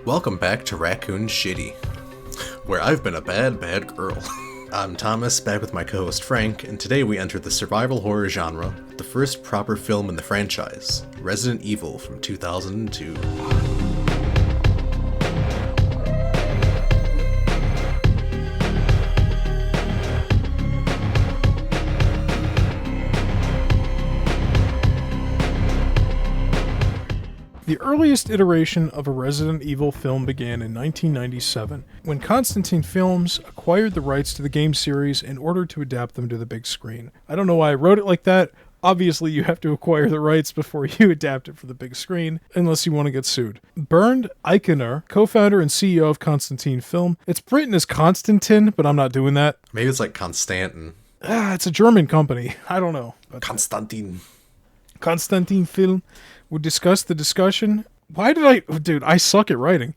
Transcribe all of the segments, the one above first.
Welcome back to Raccoon Shitty, where I've been a bad, bad girl. I'm Thomas, back with my co-host Frank, and today we enter the survival horror genre, the first proper film in the franchise, Resident Evil from 2002. The earliest iteration of a Resident Evil film began in 1997, when Constantine Films acquired the rights to the game series in order to adapt them to the big screen. I don't know why I wrote it like that. Obviously, you have to acquire the rights before you adapt it for the big screen, unless you want to get sued. Bernd Eichener, co-founder and CEO of Constantine Film. It's written as Constantin, but I'm not doing that. Maybe it's like Constantin. It's a German company. I don't know. Constantine Film would discuss the discussion. I suck at writing.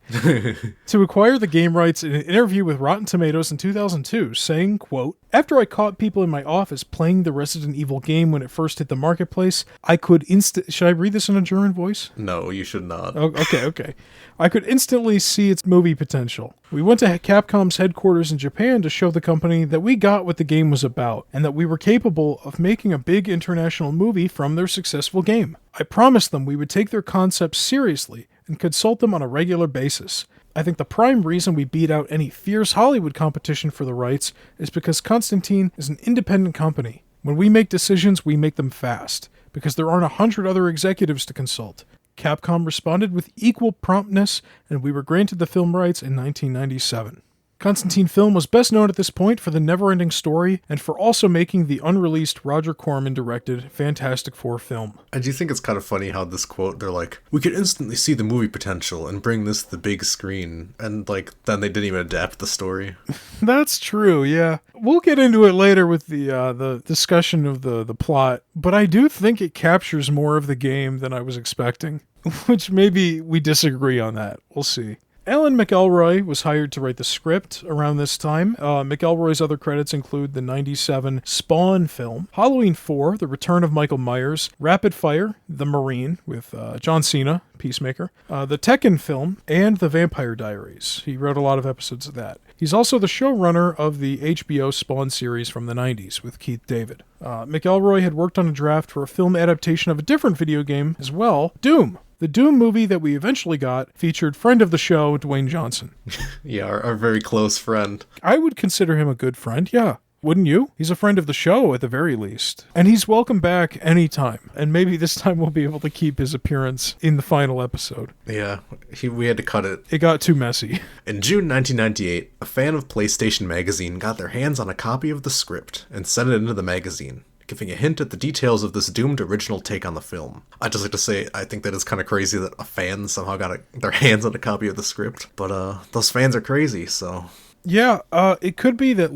To acquire the game rights in an interview with Rotten Tomatoes in 2002, saying, quote, "After I caught people in my office playing the Resident Evil game when it first hit the marketplace, I could Should I read this in a German voice? No, you should not. Oh, okay. I could instantly see its movie potential. We went to Capcom's headquarters in Japan to show the company that we got what the game was about, and that we were capable of making a big international movie from their successful game. I promised them we would take their concepts seriously and consult them on a regular basis. I think the prime reason we beat out any fierce Hollywood competition for the rights is because Constantine is an independent company. When we make decisions, we make them fast, because there aren't 100 other executives to consult." Capcom responded with equal promptness, and we were granted the film rights in 1997. Constantine Film was best known at this point for the never-ending story, and for also making the unreleased Roger Corman-directed Fantastic Four film. I do think it's kind of funny how this quote, they're like, we could instantly see the movie potential and bring this to the big screen, and then they didn't even adapt the story. That's true, yeah. We'll get into it later with the discussion of the plot, but I do think it captures more of the game than I was expecting, which maybe we disagree on that. We'll see. Alan McElroy was hired to write the script around this time. McElroy's other credits include the 97 Spawn film, Halloween 4, The Return of Michael Myers, Rapid Fire, The Marine with John Cena, Peacemaker, the Tekken film, and The Vampire Diaries. He wrote a lot of episodes of that. He's also the showrunner of the HBO Spawn series from the 90s with Keith David. McElroy had worked on a draft for a film adaptation of a different video game as well, Doom. The Doom movie that we eventually got featured friend of the show, Dwayne Johnson. Yeah, our very close friend. I would consider him a good friend, yeah. Wouldn't you? He's a friend of the show at the very least. And he's welcome back anytime. And maybe this time we'll be able to keep his appearance in the final episode. Yeah, we had to cut it. It got too messy. In June 1998, a fan of PlayStation Magazine got their hands on a copy of the script and sent it into the magazine, giving a hint at the details of this doomed original take on the film. I'd just like to say, I think that it's kind of crazy that a fan somehow got their hands on a copy of the script. But those fans are crazy, so... Yeah, it could be that,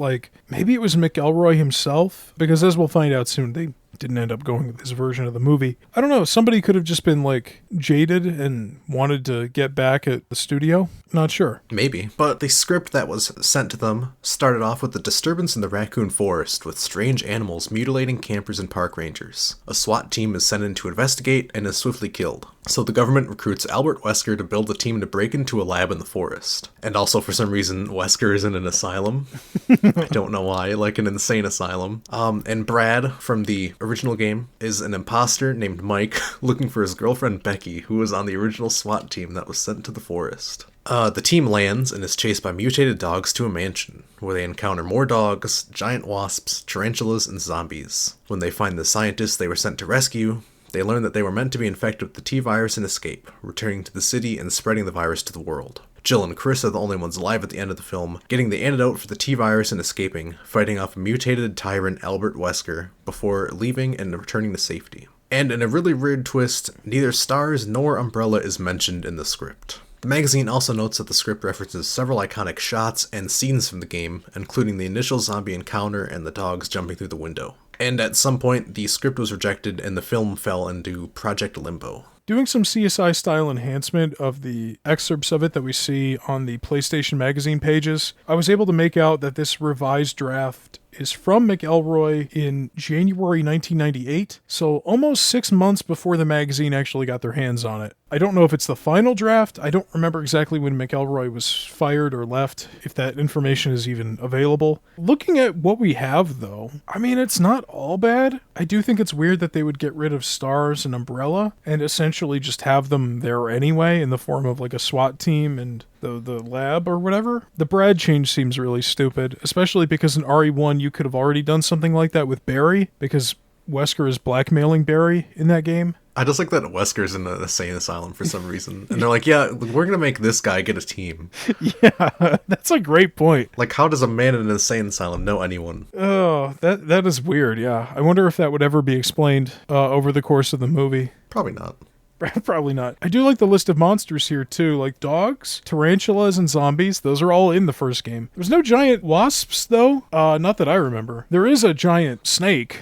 maybe it was McElroy himself, because as we'll find out soon, they didn't end up going with this version of the movie. I don't know, somebody could have just been, jaded and wanted to get back at the studio. Not sure. Maybe. But the script that was sent to them started off with a disturbance in the Raccoon Forest with strange animals mutilating campers and park rangers. A SWAT team is sent in to investigate and is swiftly killed. So the government recruits Albert Wesker to build a team to break into a lab in the forest. And also for some reason, Wesker is in an asylum. I don't know why, an insane asylum. And Brad from the original game is an imposter named Mike looking for his girlfriend Becky, who was on the original SWAT team that was sent to the forest. The team lands and is chased by mutated dogs to a mansion, where they encounter more dogs, giant wasps, tarantulas, and zombies. When they find the scientists they were sent to rescue, they learn that they were meant to be infected with the T-virus and escape, returning to the city and spreading the virus to the world. Jill and Chris are the only ones alive at the end of the film, getting the antidote for the T-virus and escaping, fighting off a mutated tyrant Albert Wesker, before leaving and returning to safety. And in a really weird twist, neither Stars nor Umbrella is mentioned in the script. The magazine also notes that the script references several iconic shots and scenes from the game, including the initial zombie encounter and the dogs jumping through the window. And at some point, the script was rejected and the film fell into Project Limbo. Doing some CSI-style enhancement of the excerpts of it that we see on the PlayStation Magazine pages, I was able to make out that this revised draft is from McElroy in January 1998, so almost 6 months before the magazine actually got their hands on it. I don't know if it's the final draft. I don't remember exactly when McElroy was fired or left, if that information is even available. Looking at what we have, though, I mean, it's not all bad. I do think it's weird that they would get rid of Stars and Umbrella and essentially just have them there anyway in the form of like a SWAT team and the lab or whatever. The Brad change seems really stupid, especially because in RE1 you could have already done something like that with Barry, because Wesker is blackmailing Barry in that game. I just like that Wesker's in an insane asylum for some reason. And they're like, yeah, we're going to make this guy get a team. Yeah, that's a great point. Like, how does a man in an insane asylum know anyone? Oh, that is weird, yeah. I wonder if that would ever be explained over the course of the movie. Probably not. Probably not. I do like the list of monsters here, too. Like dogs, tarantulas, and zombies. Those are all in the first game. There's no giant wasps, though. Not that I remember. There is a giant snake.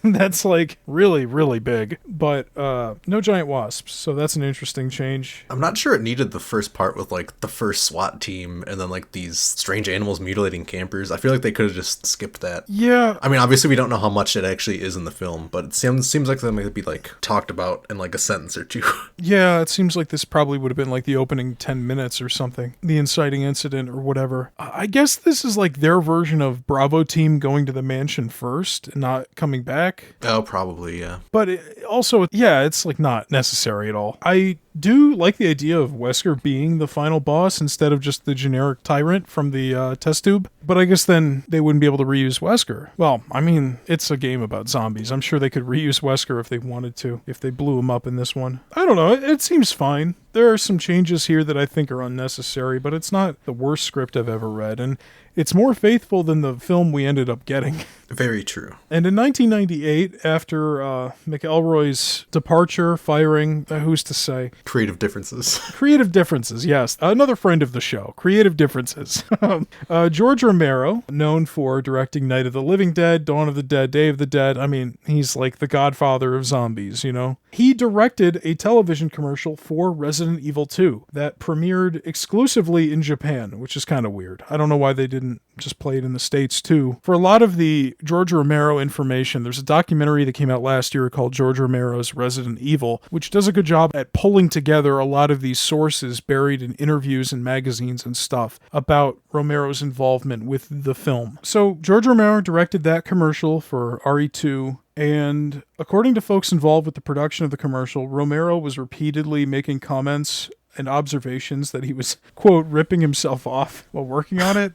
That's like really, really big, but no giant wasps, so that's an interesting change. I'm not sure it needed the first part with like the first SWAT team and then like these strange animals mutilating campers. I feel like they could have just skipped that. Yeah. I mean, obviously we don't know how much it actually is in the film, but it seems like something that might be like talked about in like a sentence or two. Yeah, it seems like this probably would have been like the opening 10 minutes or something. The inciting incident or whatever. I guess this is like their version of Bravo team going to the mansion first and not coming back. Oh, probably, yeah. But also, yeah, it's like not necessary at all. I do like the idea of Wesker being the final boss instead of just the generic tyrant from the test tube. But I guess then they wouldn't be able to reuse Wesker. Well, I mean, it's a game about zombies. I'm sure they could reuse Wesker if they wanted to, if they blew him up in this one. I don't know. It seems fine. There are some changes here that I think are unnecessary, but it's not the worst script I've ever read. And it's more faithful than the film we ended up getting. Very true. And in 1998, after McElroy's departure, firing, who's to say? Creative differences. Creative differences, yes. Another friend of the show. Creative differences. George Romero, known for directing Night of the Living Dead, Dawn of the Dead, Day of the Dead. I mean, he's like the godfather of zombies, you know? He directed a television commercial for Resident Evil 2 that premiered exclusively in Japan, which is kind of weird. I don't know why they didn't just play it in the States too. For a lot of the George Romero information, there's a documentary that came out last year called George Romero's Resident Evil, which does a good job at pulling together a lot of these sources buried in interviews and magazines and stuff about Romero's involvement with the film. So George Romero directed that commercial for RE2, and according to folks involved with the production of the commercial, Romero was repeatedly making comments and observations that he was, quote, ripping himself off while working on it.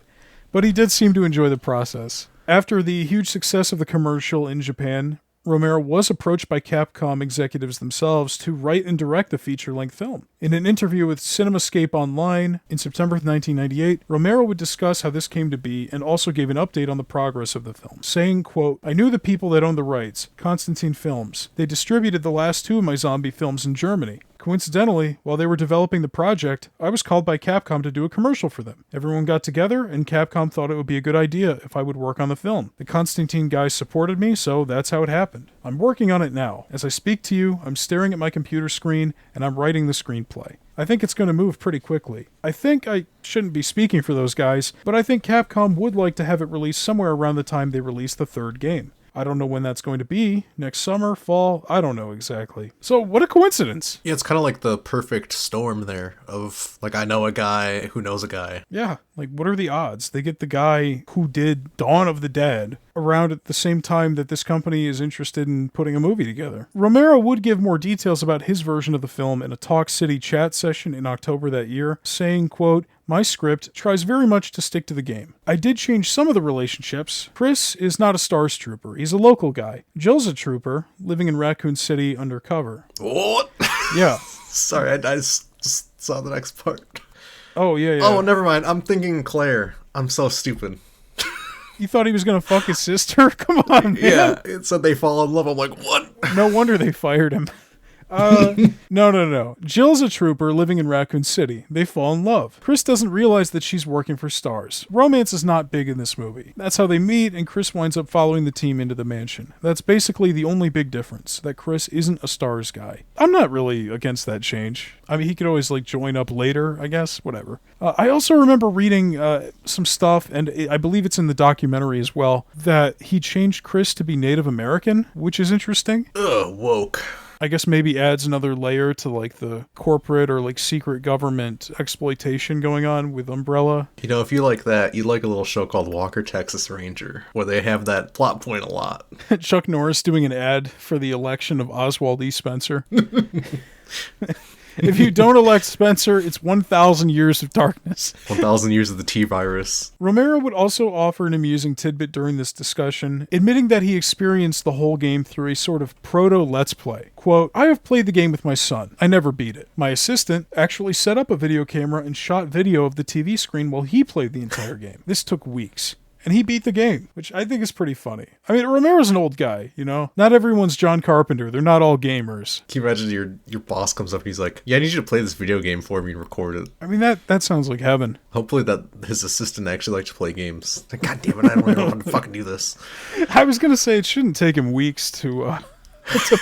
But he did seem to enjoy the process. After the huge success of the commercial in Japan, Romero was approached by Capcom executives themselves to write and direct the feature-length film. In an interview with CinemaScape Online in September 1998, Romero would discuss how this came to be and also gave an update on the progress of the film, saying, quote, "I knew the people that owned the rights, Constantine Films. They distributed the last two of my zombie films in Germany. Coincidentally, while they were developing the project, I was called by Capcom to do a commercial for them. Everyone got together, and Capcom thought it would be a good idea if I would work on the film. The Constantine guys supported me, so that's how it happened. I'm working on it now. As I speak to you, I'm staring at my computer screen, and I'm writing the screenplay. I think it's going to move pretty quickly. I think I shouldn't be speaking for those guys, but I think Capcom would like to have it released somewhere around the time they release the third game. I don't know when that's going to be. Next summer, fall, I don't know exactly. So what a coincidence. Yeah, it's kind of like the perfect storm there of, like, I know a guy who knows a guy. Yeah, like, what are the odds? They get the guy who did Dawn of the Dead around at the same time that this company is interested in putting a movie together. Romero would give more details about his version of the film in a Talk City chat session in October that year, saying, quote, "My script tries very much to stick to the game. I did change some of the relationships. Chris is not a Stars trooper. He's a local guy. Jill's a trooper, living in Raccoon City undercover." What? Yeah. Sorry, I just saw the next part. Oh, yeah. Oh, never mind. I'm thinking Claire. I'm so stupid. You thought he was going to fuck his sister? Come on, man. Yeah, it said they fall in love. I'm like, what? No wonder they fired him. No. Jill's a trooper living in Raccoon City. They fall in love. Chris doesn't realize that she's working for STARS. Romance is not big in this movie. That's how they meet, and Chris winds up following the team into the mansion. That's basically the only big difference, that Chris isn't a STARS guy. I'm not really against that change. I mean, he could always, join up later, I guess. Whatever. I also remember reading some stuff, and I believe it's in the documentary as well, that he changed Chris to be Native American, which is interesting. Ugh, woke. I guess maybe adds another layer to the corporate or secret government exploitation going on with Umbrella. You know, if you like that, you'd like a little show called Walker, Texas Ranger, where they have that plot point a lot. Chuck Norris doing an ad for the election of Oswald E. Spencer. If you don't elect Spencer, it's 1,000 years of darkness. 1,000 years of the T-virus. Romero would also offer an amusing tidbit during this discussion, admitting that he experienced the whole game through a sort of proto-let's play. Quote, I have played the game with my son. I never beat it. My assistant actually set up a video camera and shot video of the TV screen while he played the entire game. This took weeks. And he beat the game, which I think is pretty funny. I mean, Romero's an old guy, you know? Not everyone's John Carpenter. They're not all gamers. Can you imagine your boss comes up and he's like, yeah, I need you to play this video game for me and record it. I mean, that sounds like heaven. Hopefully that his assistant actually likes to play games. Like, God damn it, I don't know how to fucking do this. I was going to say it shouldn't take him weeks to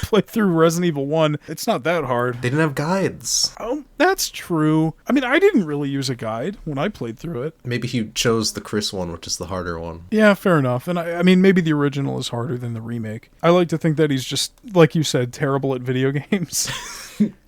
play through Resident Evil 1. It's not that hard. They didn't have guides. Oh, that's true. I mean, I didn't really use a guide when I played through it. Maybe he chose the Chris one, which is the harder one. Yeah, fair enough. And I mean, maybe the original is harder than the remake. I like to think that he's just, like you said, terrible at video games.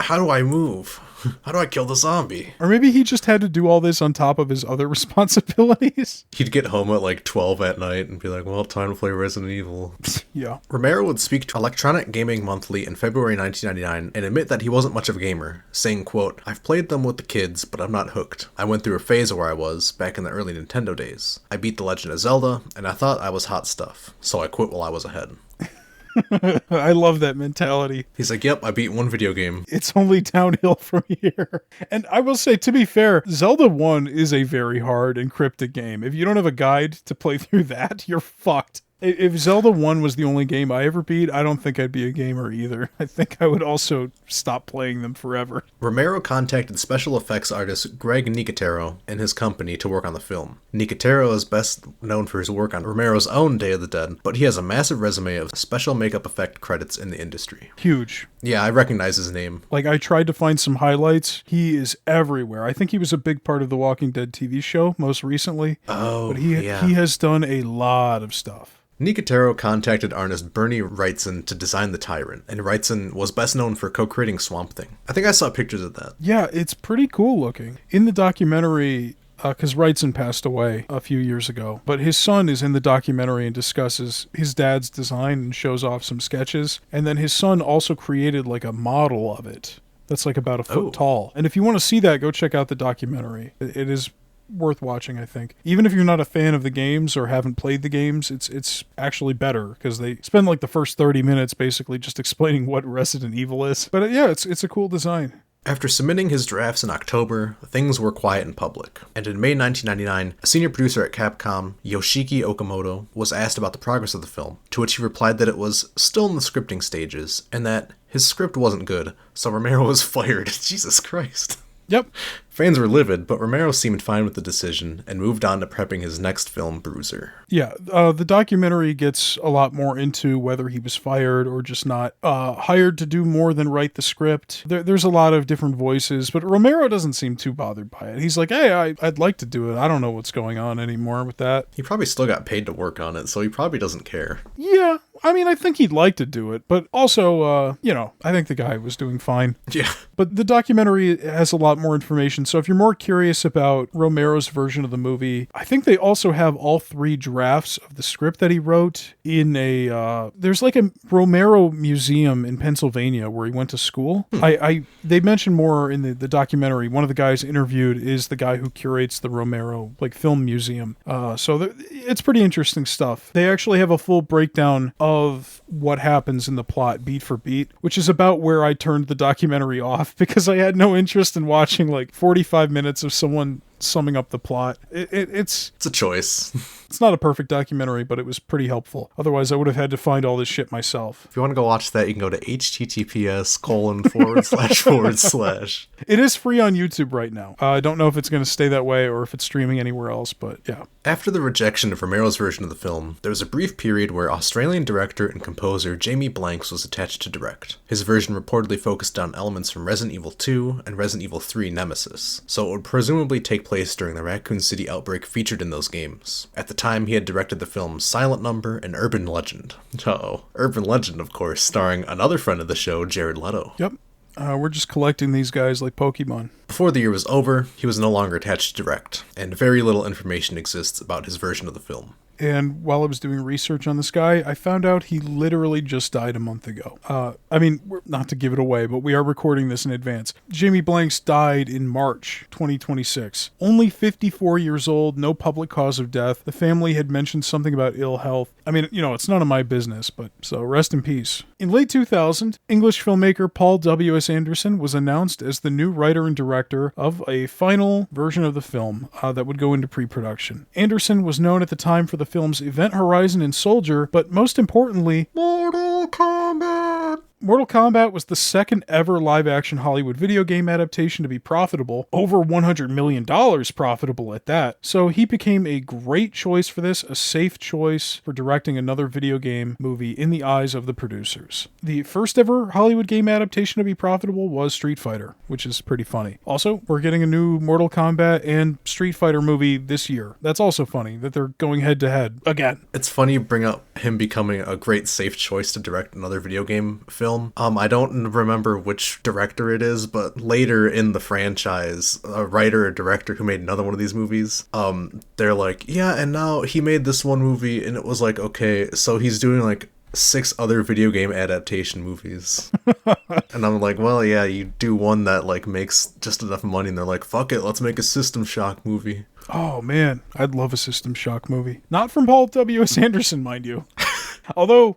How do I move? How do I kill the zombie? Or maybe he just had to do all this on top of his other responsibilities. He'd get home at 12 at night and be like, well, time to play Resident Evil. Yeah. Romero would speak to Electronic Gaming Monthly in February 1999 and admit that he wasn't much of a gamer, saying, quote, I've played them with the kids, but I'm not hooked. I went through a phase where I was, back in the early Nintendo days. I beat The Legend of Zelda, and I thought I was hot stuff, so I quit while I was ahead. I love that mentality. He's like, yep, I beat one video game. It's only downhill from here. And I will say, to be fair, Zelda 1 is a very hard and cryptic game. If you don't have a guide to play through that, you're fucked. If Zelda 1 was the only game I ever beat, I don't think I'd be a gamer either. I think I would also stop playing them forever. Romero contacted special effects artist Greg Nicotero and his company to work on the film. Nicotero is best known for his work on Romero's own Day of the Dead, but he has a massive resume of special makeup effect credits in the industry. Huge. Yeah, I recognize his name. I tried to find some highlights. He is everywhere. I think he was a big part of the Walking Dead TV show most recently. Oh, but he has done a lot of stuff. Nicotero contacted artist Bernie Wrightson to design the Tyrant, and Wrightson was best known for co-creating Swamp Thing. I think I saw pictures of that. Yeah, it's pretty cool looking. In the documentary, because Wrightson passed away a few years ago, but his son is in the documentary and discusses his dad's design and shows off some sketches, and then his son also created a model of it that's about a foot tall. And if you want to see that, go check out the documentary. It is worth watching, I think. Even if you're not a fan of the games or haven't played the games, it's actually better because they spend the first 30 minutes basically just explaining what Resident Evil is. But yeah, it's a cool design. After submitting his drafts in October, things were quiet in public, and in May 1999, a senior producer at Capcom, Yoshiki Okamoto, was asked about the progress of the film, to which he replied that it was still in the scripting stages, and that his script wasn't good, so Romero was fired. Jesus Christ. Yep. Fans were livid, but Romero seemed fine with the decision and moved on to prepping his next film, Bruiser. Yeah, the documentary gets a lot more into whether he was fired or just not hired to do more than write the script. There's a lot of different voices, but Romero doesn't seem too bothered by it. He's like, hey, I'd like to do it. I don't know what's going on anymore with that. He probably still got paid to work on it, so he probably doesn't care. Yeah, I mean, I think he'd like to do it, but also, I think the guy was doing fine. Yeah. But the documentary has a lot more information, so if you're more curious about Romero's version of the movie, I think they also have all 3 drafts of the script that he wrote in there's a Romero museum in Pennsylvania where he went to school. They mention more in the documentary. One of the guys interviewed is the guy who curates the Romero film museum. So it's pretty interesting stuff. They actually have a full breakdown of what happens in the plot beat for beat, which is about where I turned the documentary off because I had no interest in watching 45 minutes of someone summing up the plot. It's It's a choice. it's not a perfect documentary, but it was pretty helpful. Otherwise, I would have had to find all this shit myself. If you want to go watch that, you can go to https://. It is free on YouTube right now. I don't know if it's going to stay that way or if it's streaming anywhere else, but yeah. After the rejection of Romero's version of the film, there was a brief period where Australian director and composer Jamie Blanks was attached to direct. His version reportedly focused on elements from Resident Evil 2 and Resident Evil 3 Nemesis, so it would presumably take place during the Raccoon City outbreak featured in those games. At the time, he had directed the films Silent Number and Urban Legend. Uh-oh. Urban Legend, of course, starring another friend of the show, Jared Leto. Yep. We're just collecting these guys like Pokemon. Before the year was over, he was no longer attached to direct, and very little information exists about his version of the film. And while I was doing research on this guy, I found out he literally just died a month ago. Not to give it away, but we are recording this in advance. Jamie Blanks died in March 2026. Only 54 years old, no public cause of death. The family had mentioned something about ill health. I mean, it's none of my business, but so rest in peace. In late 2000, English filmmaker Paul W.S. Anderson was announced as the new writer and director of a final version of the film that would go into pre-production. Anderson was known at the time for the films Event Horizon and Soldier, but most importantly, Mortal Kombat! Mortal Kombat was the second ever live-action Hollywood video game adaptation to be profitable, over $100 million profitable at that. So he became a great choice for this, a safe choice for directing another video game movie in the eyes of the producers. The first ever Hollywood game adaptation to be profitable was Street Fighter, which is pretty funny. Also, we're getting a new Mortal Kombat and Street Fighter movie this year. That's also funny that they're going head-to-head again. It's funny you bring up him becoming a great safe choice to direct another video game film. I don't remember which director it is, but later in the franchise, a writer or director who made another one of these movies, they're like, yeah, and now he made this one movie, and it was like, okay, so he's doing like 6 other video game adaptation movies. And I'm like, well, yeah, you do one that like makes just enough money, and they're like, fuck it, let's make a System Shock movie. Oh man, I'd love a System Shock movie. Not from Paul W.S. Anderson, mind you. Although,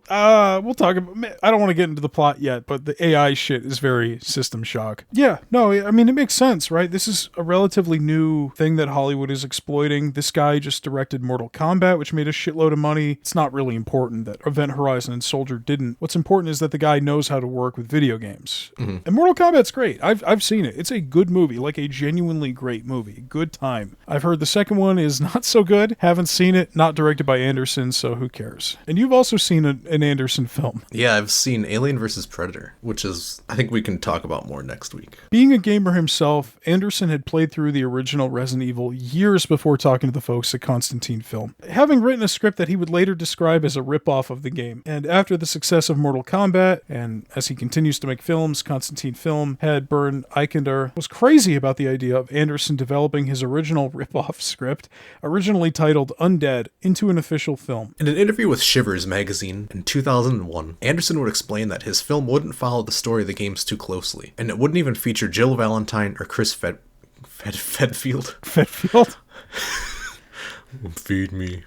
we'll talk about, I don't want to get into the plot yet, but the AI shit is very System Shock. Yeah, no, I mean, it makes sense, right? This is a relatively new thing that Hollywood is exploiting. This guy just directed Mortal Kombat, which made a shitload of money. It's not really important that Event Horizon and Soldier didn't. What's important is that the guy knows how to work with video games. Mm-hmm. And Mortal Kombat's great. I've seen it. It's a good movie, like a genuinely great movie. Good time. I've heard the second one is not so good. Haven't seen it. Not directed by Anderson, so who cares? And you've also seen an Anderson film. Yeah, I've seen Alien vs. Predator, which is, I think we can talk about more next week. Being a gamer himself, Anderson had played through the original Resident Evil years before talking to the folks at Constantine Film, having written a script that he would later describe as a ripoff of the game. And after the success of Mortal Kombat, and as he continues to make films, Constantine Film head Bernd Eichender was crazy about the idea of Anderson developing his original ripoff script, originally titled Undead, into an official film. In an interview with Shivers magazine in 2001, Anderson would explain that his film wouldn't follow the story of the games too closely, and it wouldn't even feature Jill Valentine or Chris Fedfield? Fedfield? Feed me.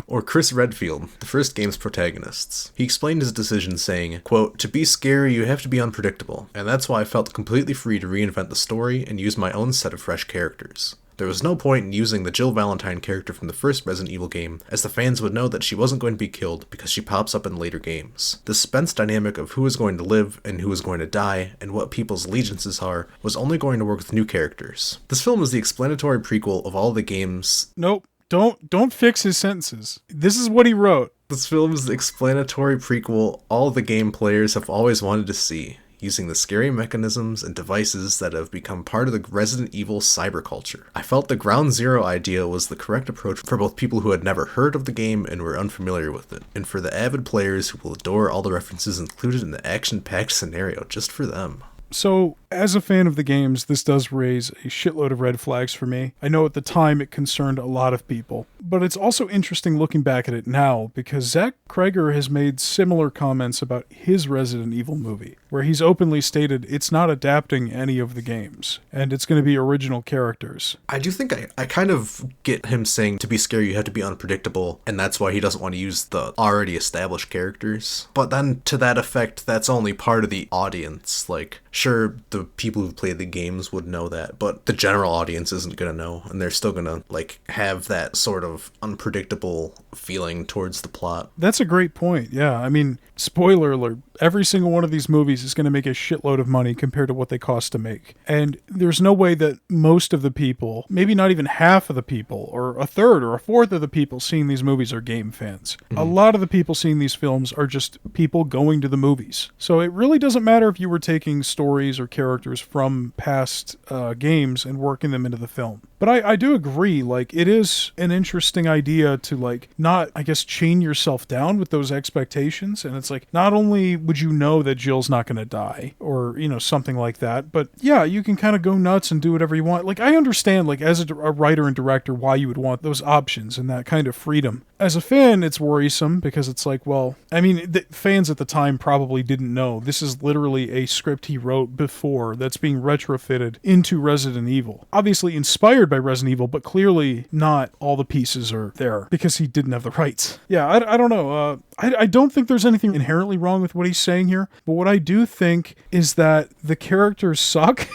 Or Chris Redfield, the first game's protagonists. He explained his decision saying, quote, "To be scary, you have to be unpredictable, and that's why I felt completely free to reinvent the story and use my own set of fresh characters. There was no point in using the Jill Valentine character from the first Resident Evil game, as the fans would know that she wasn't going to be killed because she pops up in later games. The suspense dynamic of who is going to live and who is going to die and what people's allegiances are was only going to work with new characters. This film is the explanatory prequel of all the games." Nope. Don't fix his sentences. This is what he wrote. "This film is the explanatory prequel all the game players have always wanted to see, using the scary mechanisms and devices that have become part of the Resident Evil cyberculture. I felt the Ground Zero idea was the correct approach for both people who had never heard of the game and were unfamiliar with it, and for the avid players who will adore all the references included in the action-packed scenario just for them." So, as a fan of the games, this does raise a shitload of red flags for me. I know at the time it concerned a lot of people. But it's also interesting looking back at it now, because Zach Kreger has made similar comments about his Resident Evil movie. where he's openly stated it's not adapting any of the games, and it's going to be original characters. I do think I kind of get him saying to be scary you have to be unpredictable, and that's why he doesn't want to use the already established characters. But then to that effect, that's only part of the audience. Like, sure, the people who've played the games would know that, but the general audience isn't going to know, and they're still going to, like, have that sort of unpredictable feeling towards the plot. That's a great point. Yeah, I mean, spoiler alert, every single one of these movies is going to make a shitload of money compared to what they cost to make. And there's no way that most of the people, maybe not even half of the people, or a third or a fourth of the people seeing these movies are game fans. A lot of the people seeing these films are just people going to the movies. So it really doesn't matter if you were taking stories or characters from past games and working them into the film. But I do agree, like, it is an interesting idea to, like, not, I guess, chain yourself down with those expectations. And it's like, not only would you know that Jill's not going to die, or, you know, something like that, but yeah, you can kind of go nuts and do whatever you want. Like, I understand, like, as a writer and director, why you would want those options and that kind of freedom. As a fan, it's worrisome because it's like, well, I mean, the fans at the time probably didn't know. This is literally a script he wrote before that's being retrofitted into Resident Evil. Obviously inspired by Resident Evil, but clearly not all the pieces are there because he didn't have the rights. Yeah, I don't know. I don't think there's anything inherently wrong with what he's saying here, but what I do think is that the characters suck.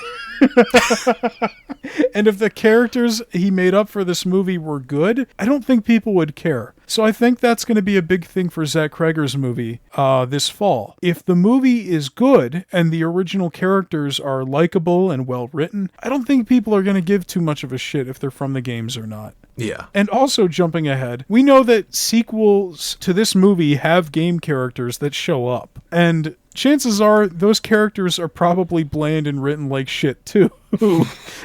And if the characters he made up for this movie were good, I don't think people would care. So I think that's going to be a big thing for Zach Kreger's movie this fall. If the movie is good and the original characters are likable and well written, I don't think people are going to give too much of a shit if they're from the games or not. Yeah. And also, jumping ahead, we know that sequels to this movie have game characters that show up. And chances are those characters are probably bland and written like shit too.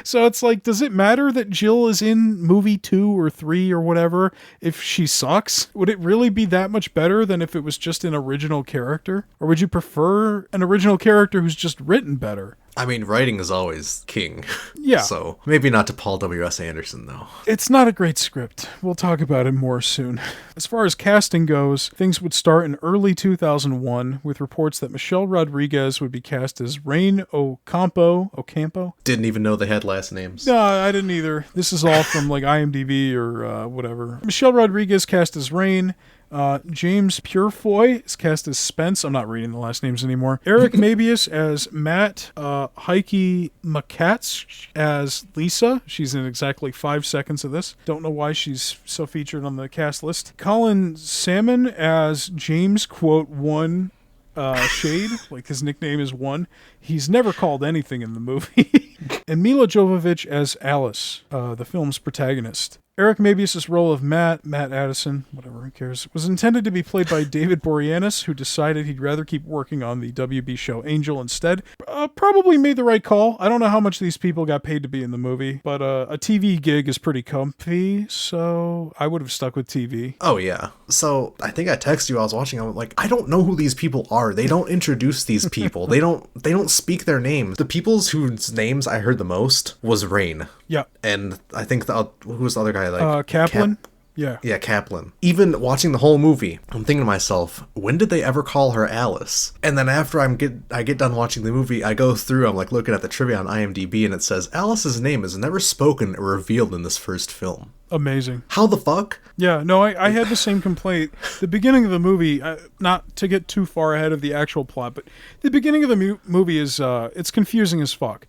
So it's like, does it matter that Jill is in movie 2 or 3 or whatever if she sucks? Would it really be that much better than if it was just an original character? Or would you prefer an original character who's just written better? I mean, writing is always king. Yeah. So maybe not to Paul W.S. Anderson, though. It's not a great script. We'll talk about it more soon. As far as casting goes, things would start in early 2001 with reports that Michelle Rodriguez would be cast as Rain Ocampo. Didn't even know they had last names. No, I didn't either. This is all from like IMDb or whatever. Michelle Rodriguez cast as Rain. James Purefoy is cast as Spence. I'm not reading the last names anymore. Eric Mabius as Matt. Heike Makatz as Lisa. She's in exactly 5 seconds of this. Don't know why she's so featured on the cast list. Colin Salmon as James, quote, one Shade. Like his nickname is One. He's never called anything in the movie. And Mila Jovovich as Alice, the film's protagonist. Eric Mabius' role of Matt Addison, whatever, who cares, was intended to be played by David Boreanaz, who decided he'd rather keep working on the WB show Angel instead. Probably made the right call. I don't know how much these people got paid to be in the movie, but a TV gig is pretty comfy, so I would have stuck with TV. Oh, yeah. So I think I texted you while I was watching. I'm like, I don't know who these people are. They don't introduce these people. They don't speak their names. The people's whose names I heard the most was Rain. Yeah. And I think who was the other guy? Kaplan? Yeah, Kaplan. Even watching the whole movie, I'm thinking to myself, when did they ever call her Alice? And then after I get done watching the movie, I go through, I'm like looking at the trivia on IMDb, and it says Alice's name is never spoken or revealed in this first film. Amazing. How the fuck? Yeah, no, I had the same complaint. The beginning of the movie, not to get too far ahead of the actual plot, but the beginning of the movie is, it's confusing as fuck.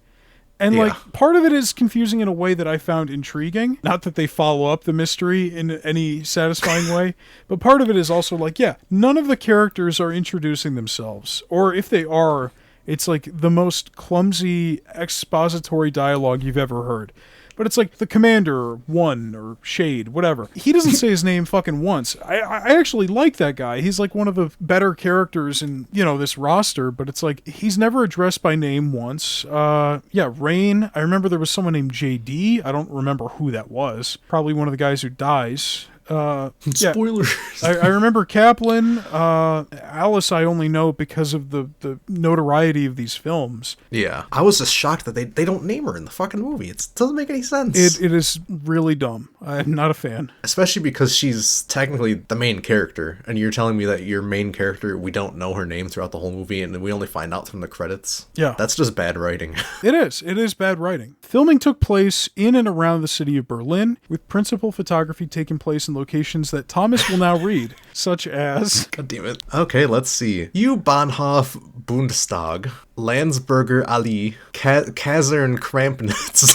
And, yeah. like, part of it is confusing in a way that I found intriguing. Not that they follow up the mystery in any satisfying way, but part of it is also like, yeah, none of the characters are introducing themselves. Or if they are, it's like the most clumsy expository dialogue you've ever heard. But it's like the commander, One, or Shade, whatever. He doesn't say his name fucking once. I actually like that guy. He's like one of the better characters in, this roster, but it's like he's never addressed by name once. Yeah, Rain. I remember there was someone named JD. I don't remember who that was. Probably one of the guys who dies. Spoilers. I remember Kaplan. Alice I only know because of the notoriety of these films. Yeah. I was just shocked that they don't name her in the fucking movie. It doesn't make any sense. It is really dumb. I'm not a fan. Especially because she's technically the main character, and you're telling me that your main character, we don't know her name throughout the whole movie, and we only find out from the credits? Yeah. That's just bad writing. It is. It is bad writing. Filming took place in and around the city of Berlin, with principal photography taking place in locations that Thomas will now read, such as... God damn it. Okay, let's see. U-Bahnhof Bundestag, Landsberger Allee, Kasern Krampnitz.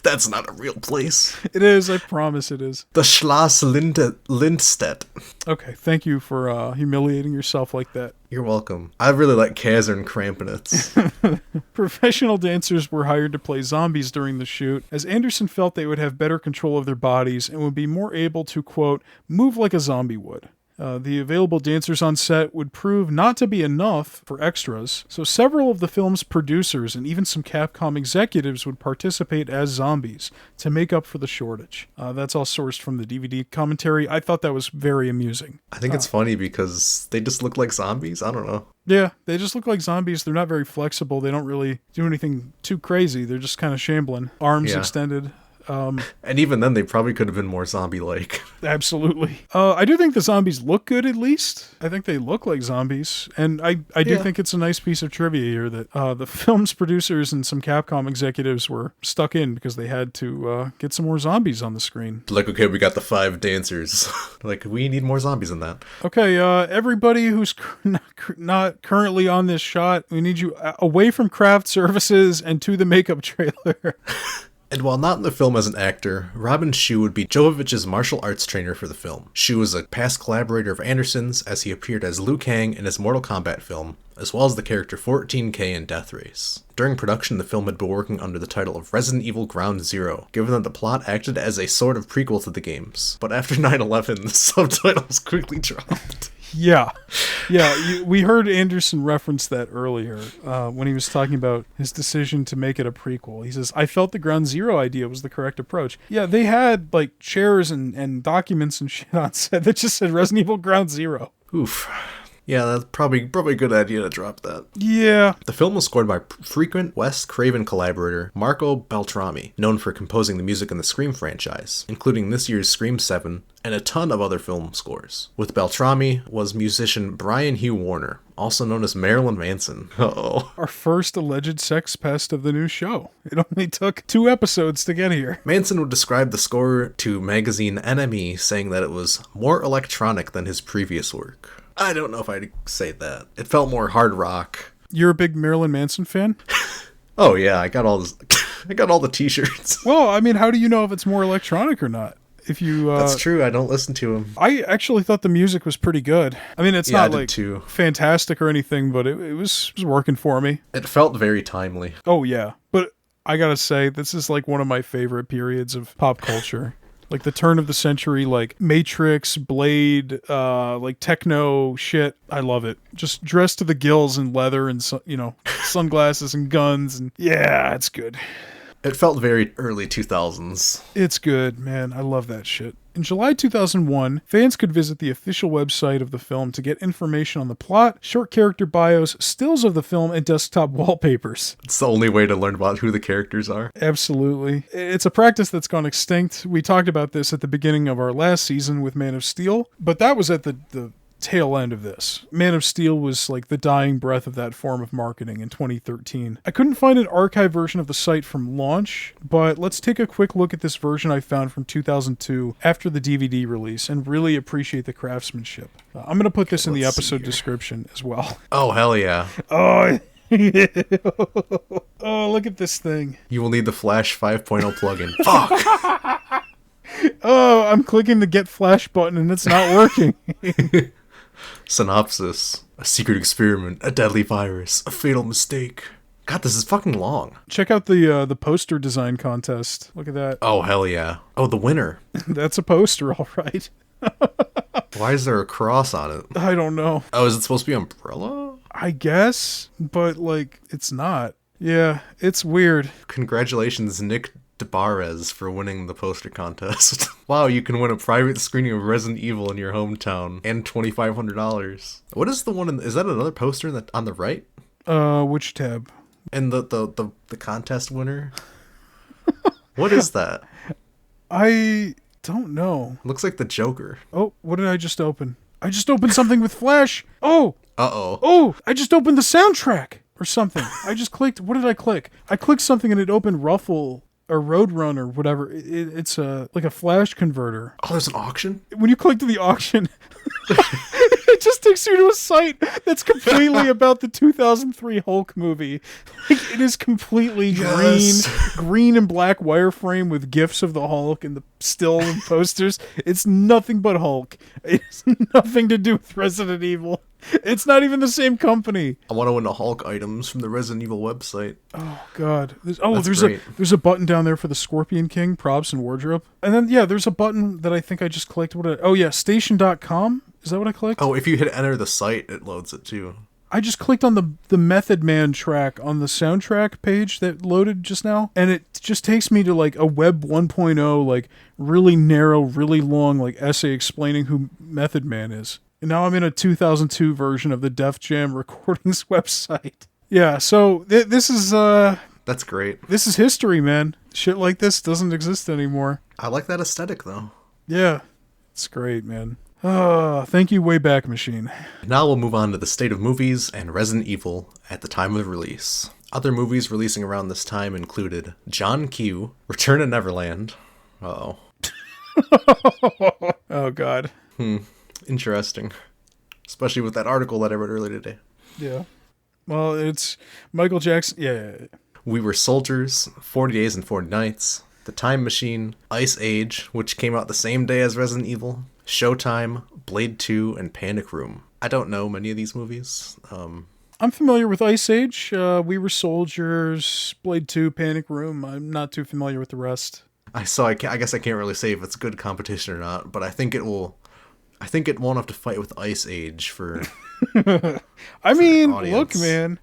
That's not a real place. It is, I promise it is. The Schloss Lindstedt. Okay, thank you for humiliating yourself like that. You're welcome. I really like Kasern Krampnitz. Professional dancers were hired to play zombies during the shoot, as Anderson felt they would have better control of their bodies and would be more able to, quote, move like a zombie would. The available dancers on set would prove not to be enough for extras, so several of the film's producers and even some Capcom executives would participate as zombies to make up for the shortage. That's all sourced from the DVD commentary. I thought that was very amusing. I think it's funny because they just look like zombies. I don't know. Yeah, they just look like zombies. They're not very flexible. They don't really do anything too crazy. They're just kind of shambling. Arms extended. And even then, they probably could have been more zombie-like. Absolutely. I do think the zombies look good, at least. I think they look like zombies. And I do think it's a nice piece of trivia here that the film's producers and some Capcom executives were stuck in because they had to get some more zombies on the screen. Like, okay, we got the 5 dancers. Like, we need more zombies than that. Okay, everybody who's not currently on this shot, we need you away from craft services and to the makeup trailer. And while not in the film as an actor, Robin Shou would be Jovovich's martial arts trainer for the film. Shou was a past collaborator of Anderson's, as he appeared as Liu Kang in his Mortal Kombat film, as well as the character 14K in Death Race. During production, the film had been working under the title of Resident Evil Ground Zero, given that the plot acted as a sort of prequel to the games. But after 9/11, the subtitles quickly dropped. Yeah. We heard Anderson reference that earlier when he was talking about his decision to make it a prequel. He says, I felt the Ground Zero idea was the correct approach. Yeah, they had like chairs and documents and shit on set that just said Resident Evil Ground Zero. Oof. Yeah, that's probably a good idea to drop that. Yeah. The film was scored by frequent Wes Craven collaborator Marco Beltrami, known for composing the music in the Scream franchise, including this year's Scream 7 and a ton of other film scores. With Beltrami was musician Brian Hugh Warner, also known as Marilyn Manson. Uh-oh. Our first alleged sex pest of the new show. It only took 2 episodes to get here. Manson would describe the score to magazine NME, saying that it was more electronic than his previous work. I don't know if I'd say that. It felt more hard rock. You're a big Marilyn Manson fan? Oh yeah, I got all this. I got all the t-shirts. Well, I mean, how do you know if it's more electronic or not? If you That's true, I don't listen to him. I actually thought the music was pretty good. I mean, it's not like too. Fantastic or anything, but it was working for me. It felt very timely. Oh yeah, but I gotta say, this is like one of my favorite periods of pop culture. Like the turn of the century, like Matrix, Blade, like techno shit. I love it. Just dressed to the gills in leather and, sunglasses and guns. And yeah, it's good. It felt very early 2000s. It's good, man. I love that shit. In July 2001, fans could visit the official website of the film to get information on the plot, short character bios, stills of the film, and desktop wallpapers. It's the only way to learn about who the characters are. Absolutely. It's a practice that's gone extinct. We talked about this at the beginning of our last season with Man of Steel, but that was at the tail end of this. Man of Steel was like the dying breath of that form of marketing in 2013. I couldn't find an archive version of the site from launch, but let's take a quick look at this version I found from 2002 after the DVD release and really appreciate the craftsmanship. I'm going to put this in the episode description as well. Oh, hell yeah. Oh, oh, look at this thing. You will need the Flash 5.0 plugin. Fuck! Oh, I'm clicking the Get Flash button and it's not working. Synopsis. A secret experiment, a deadly virus, a fatal mistake. God, this is fucking long. Check out the poster design contest. Look at that. Oh, hell yeah. Oh, the winner. That's a poster, all right. Why is there a cross on it? I don't know. Oh, is it supposed to be umbrella? I guess, but like, it's not. Yeah, it's weird. Congratulations, Nick DeBarez, for winning the poster contest. Wow, you can win a private screening of Resident Evil in your hometown and $2,500. What is the one is that another poster on the right? Which tab? And the contest winner? What is that? I don't know. Looks like the Joker. Oh, what did I just open? I just opened something with Flash. Oh, Uh-oh. oh, I just opened the soundtrack or something. I just clicked. What did I click? I clicked something and it opened Ruffle or Roadrunner or whatever. It's like a Flash converter. Oh, there's an auction? When you click to the auction, it just takes you to a site that's completely about the 2003 Hulk movie. Like, it is completely green and black wireframe with gifs of the Hulk and the still and posters. It's nothing but Hulk. It's nothing to do with Resident Evil. It's not even the same company. I want to win the Hulk items from the Resident Evil website. Oh God! There's great. there's a button down there for the Scorpion King props and wardrobe, and then there's a button that I think I just clicked. Station.com. Is that what I clicked? Oh, if you hit enter the site, it loads it too. I just clicked on the Method Man track on the soundtrack page that loaded just now, and it just takes me to like a Web 1.0, like really narrow, really long like essay explaining who Method Man is. And now I'm in a 2002 version of the Def Jam Recordings website. Yeah, so this is That's great. This is history, man. Shit like this doesn't exist anymore. I like that aesthetic though. Yeah, it's great, man. Thank you, Wayback Machine. Now we'll move on to the state of movies and Resident Evil at the time of release. Other movies releasing around this time included John Q, Return to Neverland. Uh-oh. Oh, God. Interesting. Especially with that article that I read earlier today. Yeah. Well, it's Michael Jackson. Yeah. We Were Soldiers, 40 Days and 40 Nights, The Time Machine, Ice Age, which came out the same day as Resident Evil, Showtime, Blade 2, and Panic Room. I don't know many of these movies. I'm familiar with Ice Age, We Were Soldiers, Blade 2, Panic Room. I'm not too familiar with the rest. I guess I can't really say if it's good competition or not, but I think it won't have to fight with Ice Age for... I mean, look, man.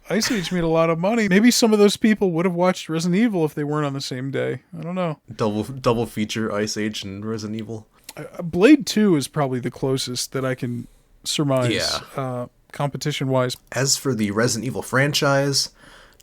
Ice Age made a lot of money. Maybe some of those people would have watched Resident Evil if they weren't on the same day. I don't know. Double feature Ice Age and Resident Evil. Blade 2 is probably the closest that I can surmise, competition-wise. As for the Resident Evil franchise,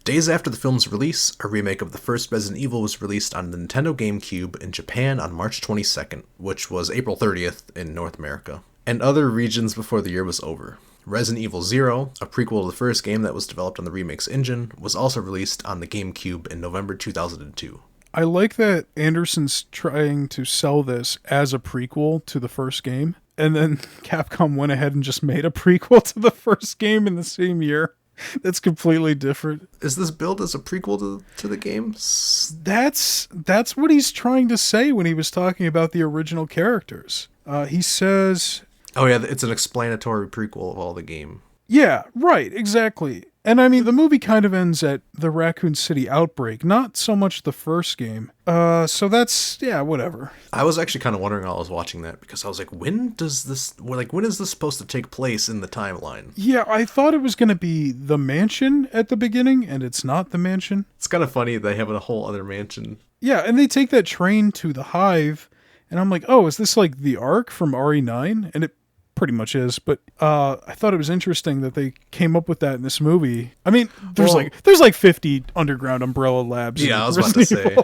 days after the film's release, a remake of the first Resident Evil was released on the Nintendo GameCube in Japan on March 22nd, which was April 30th in North America, and other regions before the year was over. Resident Evil 0, a prequel to the first game that was developed on the remake's engine, was also released on the GameCube in November 2002. I like that Anderson's trying to sell this as a prequel to the first game, and then Capcom went ahead and just made a prequel to the first game in the same year. That's completely different. Is this billed as a prequel to the games? That's what he's trying to say when he was talking about the original characters. He says... Oh yeah, it's an explanatory prequel of all the game. Yeah, right, exactly. And I mean, the movie kind of ends at the Raccoon City outbreak, not so much the first game. So that's, whatever. I was actually kind of wondering while I was watching that, because I was like, when is this supposed to take place in the timeline? Yeah, I thought it was going to be the mansion at the beginning, and it's not the mansion. It's kind of funny they have a whole other mansion. Yeah, and they take that train to the Hive, and I'm like, oh, is this like the Ark from RE9? And it pretty much is, but I thought it was interesting that they came up with that in this movie. I mean, there's like 50 underground Umbrella Labs. Yeah, I was about to say.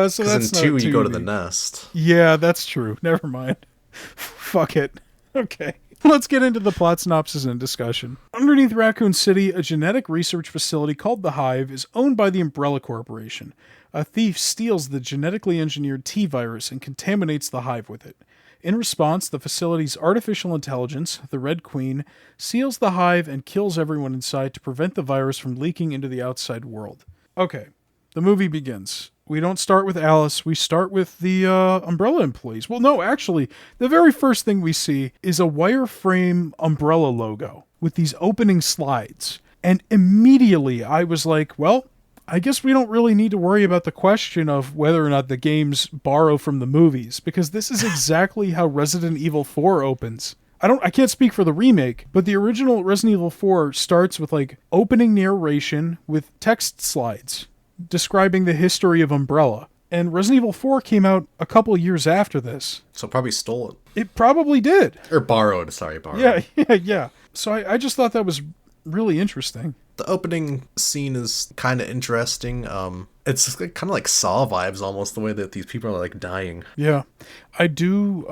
So that's in 2 you go to the nest. Yeah, that's true. Never mind. Fuck it. Okay. Let's get into the plot synopsis and discussion. Underneath Raccoon City, a genetic research facility called the Hive is owned by the Umbrella Corporation. A thief steals the genetically engineered T-virus and contaminates the Hive with it. In response, the facility's artificial intelligence, the Red Queen, seals the Hive and kills everyone inside to prevent the virus from leaking into the outside world. Okay, the movie begins. We don't start with Alice, we start with the Umbrella employees. Well, no, actually, the very first thing we see is a wireframe Umbrella logo with these opening slides. And immediately I was like, well, I guess we don't really need to worry about the question of whether or not the games borrow from the movies, because this is exactly how Resident Evil 4 opens. I can't speak for the remake, but the original Resident Evil 4 starts with like opening narration with text slides describing the history of Umbrella. And Resident Evil 4 came out a couple years after this. So probably stole it. It probably did. Or borrowed. Yeah. So I just thought that was really interesting. The opening scene is kind of interesting. It's like, kind of like Saw vibes almost, the way that these people are like dying. Yeah. I do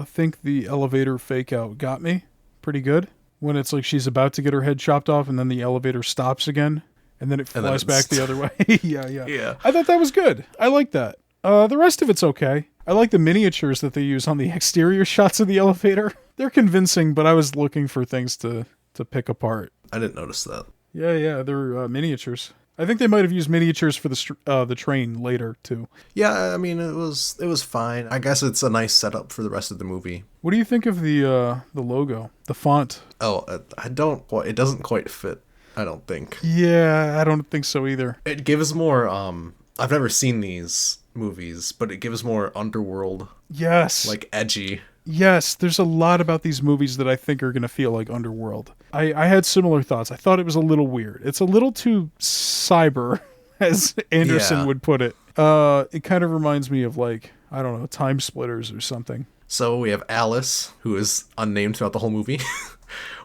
think the elevator fake out got me pretty good. When it's like she's about to get her head chopped off and then the elevator stops again and then it flies back the other way. Yeah. Yeah. I thought that was good. I like that. The rest of it's okay. I like the miniatures that they use on the exterior shots of the elevator. They're convincing, but I was looking for things to pick apart. I didn't notice that. Yeah, they're miniatures. I think they might have used miniatures for the train later too. Yeah, I mean it was fine. I guess it's a nice setup for the rest of the movie. What do you think of the logo, the font? Oh, it doesn't quite fit, I don't think. Yeah, I don't think so either. It gives more I've never seen these movies, but it gives more underworld, Yes. like edgy. Yes, there's a lot about these movies that I think are going to feel like Underworld. I had similar thoughts. I thought it was a little weird. It's a little too cyber, as Anderson would put it. It kind of reminds me of, like, I don't know, Time Splitters or something. So we have Alice, who is unnamed throughout the whole movie,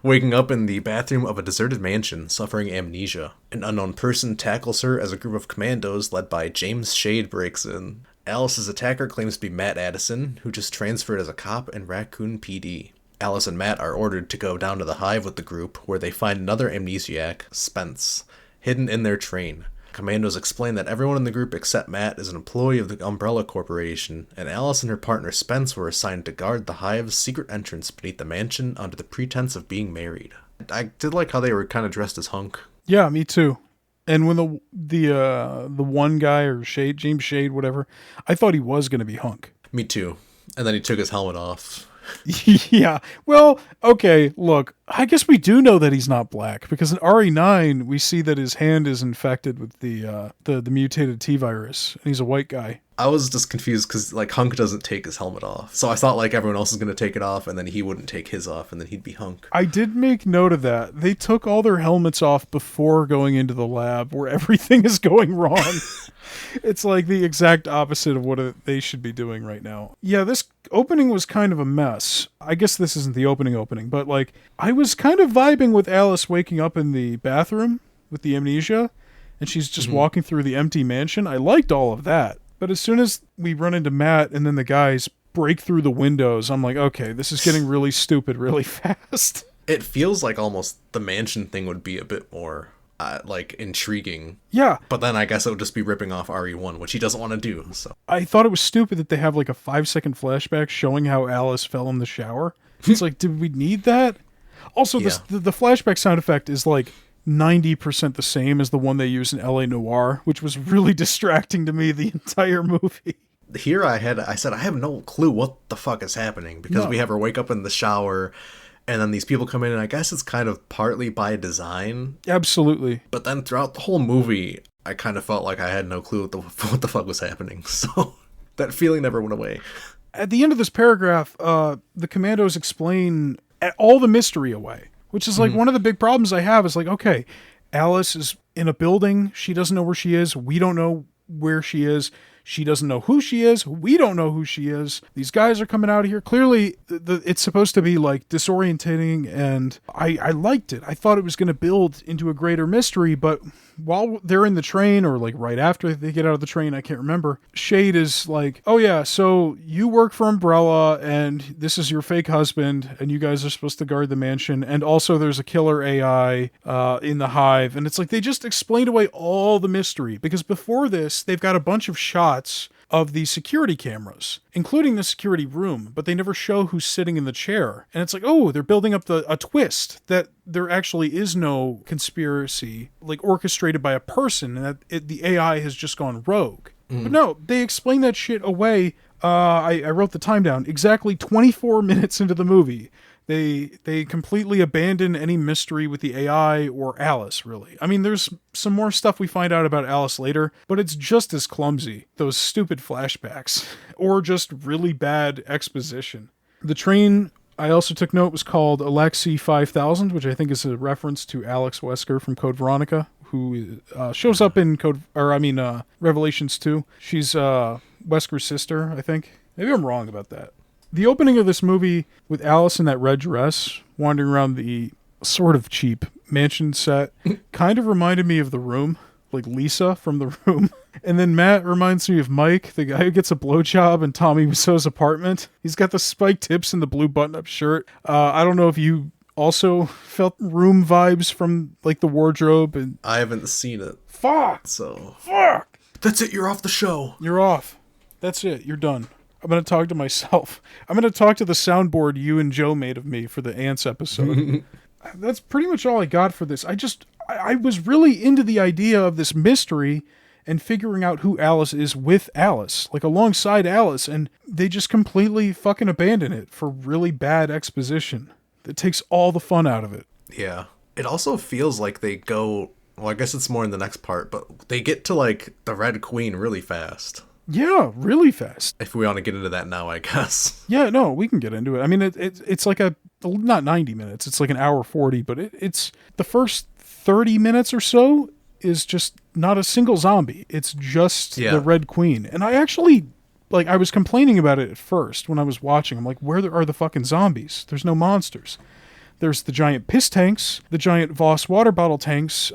waking up in the bathroom of a deserted mansion, suffering amnesia. An unknown person tackles her as a group of commandos led by James Shade breaks in. Alice's attacker claims to be Matt Addison, who just transferred as a cop in Raccoon PD. Alice and Matt are ordered to go down to the hive with the group, where they find another amnesiac, Spence, hidden in their train. Commandos explain that everyone in the group except Matt is an employee of the Umbrella Corporation, and Alice and her partner Spence were assigned to guard the hive's secret entrance beneath the mansion under the pretense of being married. I did like how they were kind of dressed as Hunk. Yeah, me too. And when the one guy, or Shade, James Shade, whatever, I thought he was going to be Hunk. Me too. And then he took his helmet off. Yeah. Well, okay, look, I guess we do know that he's not black, because in RE9, we see that his hand is infected with the mutated T-virus, and he's a white guy. I was just confused because, like, Hunk doesn't take his helmet off. So I thought, like, everyone else is going to take it off, and then he wouldn't take his off, and then he'd be Hunk. I did make note of that. They took all their helmets off before going into the lab, where everything is going wrong. It's like the exact opposite of what they should be doing right now. Yeah, this opening was kind of a mess. I guess this isn't the opening, but, like, I was kind of vibing with Alice waking up in the bathroom with the amnesia, and she's just walking through the empty mansion. I liked all of that. But as soon as we run into Matt and then the guys break through the windows, I'm like, okay, this is getting really stupid really fast. It feels like almost the mansion thing would be a bit more, like, intriguing. Yeah. But then I guess it would just be ripping off RE1, which he doesn't want to do, so. I thought it was stupid that they have, like, a 5-second flashback showing how Alice fell in the shower. It's like, did we need that? Also, Yeah. the flashback sound effect is, like, 90% the same as the one they use in LA Noire, which was really distracting to me the entire movie. Here I said, I have no clue what the fuck is happening, because we have her wake up in the shower, and then these people come in, and I guess it's kind of partly by design. Absolutely. But then throughout the whole movie, I kind of felt like I had no clue what the fuck was happening, so that feeling never went away. At the end of this paragraph, the commandos explain all the mystery away. Which is like one of the big problems I have is like, okay, Alice is in a building. She doesn't know where she is. We don't know where she is. She doesn't know who she is. We don't know who she is. These guys are coming out of here. Clearly, it's supposed to be like disorientating, and I liked it. I thought it was going to build into a greater mystery, but while they're in the train, or like right after they get out of the train, I can't remember, Shade is like, oh yeah, so you work for Umbrella, and this is your fake husband, and you guys are supposed to guard the mansion, and also there's a killer AI in the hive, and it's like they just explained away all the mystery, because before this, they've got a bunch of shots of the security cameras, including the security room, but they never show who's sitting in the chair. And it's like, oh, they're building up a twist that there actually is no conspiracy, like orchestrated by a person, and that the AI has just gone rogue. But no, they explain that shit away. I wrote the time down. Exactly 24 minutes into the movie, they completely abandon any mystery with the AI or Alice, really. I mean, there's some more stuff we find out about Alice later, but it's just as clumsy. Those stupid flashbacks. Or just really bad exposition. The train, I also took note, was called Alexei 5000, which I think is a reference to Alex Wesker from Code Veronica, who shows up in Revelations 2. She's Wesker's sister, I think. Maybe I'm wrong about that. The opening of this movie with Alice in that red dress wandering around the sort of cheap mansion set kind of reminded me of The Room, like Lisa from The Room. And then Matt reminds me of Mike, the guy who gets a blowjob in Tommy Wiseau's apartment. He's got the spiked hips and the blue button-up shirt. I don't know if you also felt room vibes from like the wardrobe. And I haven't seen it. fuck. So Fuck. that's it. You're off the show. You're off. That's it. You're done. I'm going to talk to myself. I'm going to talk to the soundboard you and Joe made of me for the Ants episode. That's pretty much all I got for this. I was really into the idea of this mystery and figuring out who Alice is with Alice, like alongside Alice, and they just completely fucking abandon it for really bad exposition that takes all the fun out of it. Yeah. It also feels like they go, well, I guess it's more in the next part, but they get to like the Red Queen really fast. Yeah, really fast. If we want to get into that now, I guess. Yeah, no, we can get into it. I mean, it's like not 90 minutes, it's like an hour 40, but it's the first 30 minutes or so is just not a single zombie. It's just the Red Queen. And I actually, like, I was complaining about it at first when I was watching. I'm like, where are the fucking zombies? There's no monsters. There's the giant piss tanks, the giant Voss water bottle tanks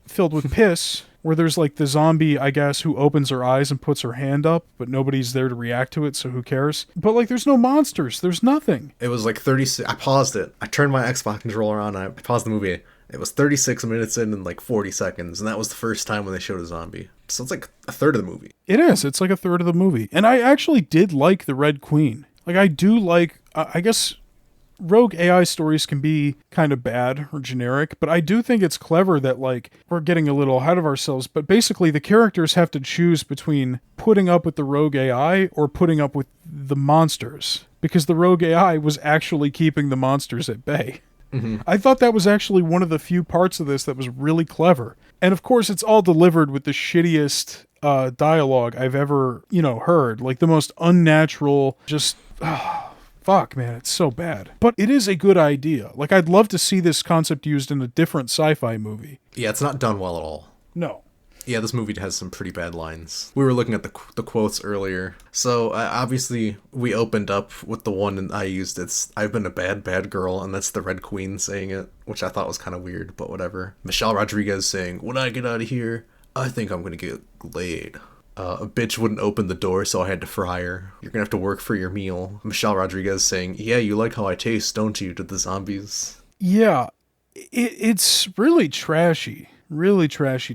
filled with piss, where there's like the zombie, I guess, who opens her eyes and puts her hand up, but nobody's there to react to it, so who cares? But like, there's no monsters. There's nothing. It was like 36. I paused it. I turned my Xbox controller on. I paused the movie. It was 36 minutes in and like 40 seconds, and that was the first time when they showed a zombie. So it's like a third of the movie. It is. It's like a third of the movie. And I actually did like the Red Queen. Like, I do like, I guess rogue AI stories can be kind of bad or generic, but I do think it's clever that, like, we're getting a little ahead of ourselves, but basically the characters have to choose between putting up with the rogue AI or putting up with the monsters, because the rogue AI was actually keeping the monsters at bay. Mm-hmm. I thought that was actually one of the few parts of this that was really clever. And of course, it's all delivered with the shittiest dialogue I've ever, heard. Like the most unnatural, just... fuck, man, it's so bad. But it is a good idea. Like, I'd love to see this concept used in a different sci-fi movie. Yeah, it's not done well at all. No. Yeah, this movie has some pretty bad lines. We were looking at the quotes earlier. So, obviously, we opened up with the one I used. It's, I've been a bad, bad girl, and that's the Red Queen saying it, which I thought was kind of weird, but whatever. Michelle Rodriguez saying, when I get out of here, I think I'm gonna get laid. A bitch wouldn't open the door, so I had to fry her. You're gonna have to work for your meal. Michelle Rodriguez saying, yeah, you like how I taste, don't you, to the zombies? Yeah, it's really trashy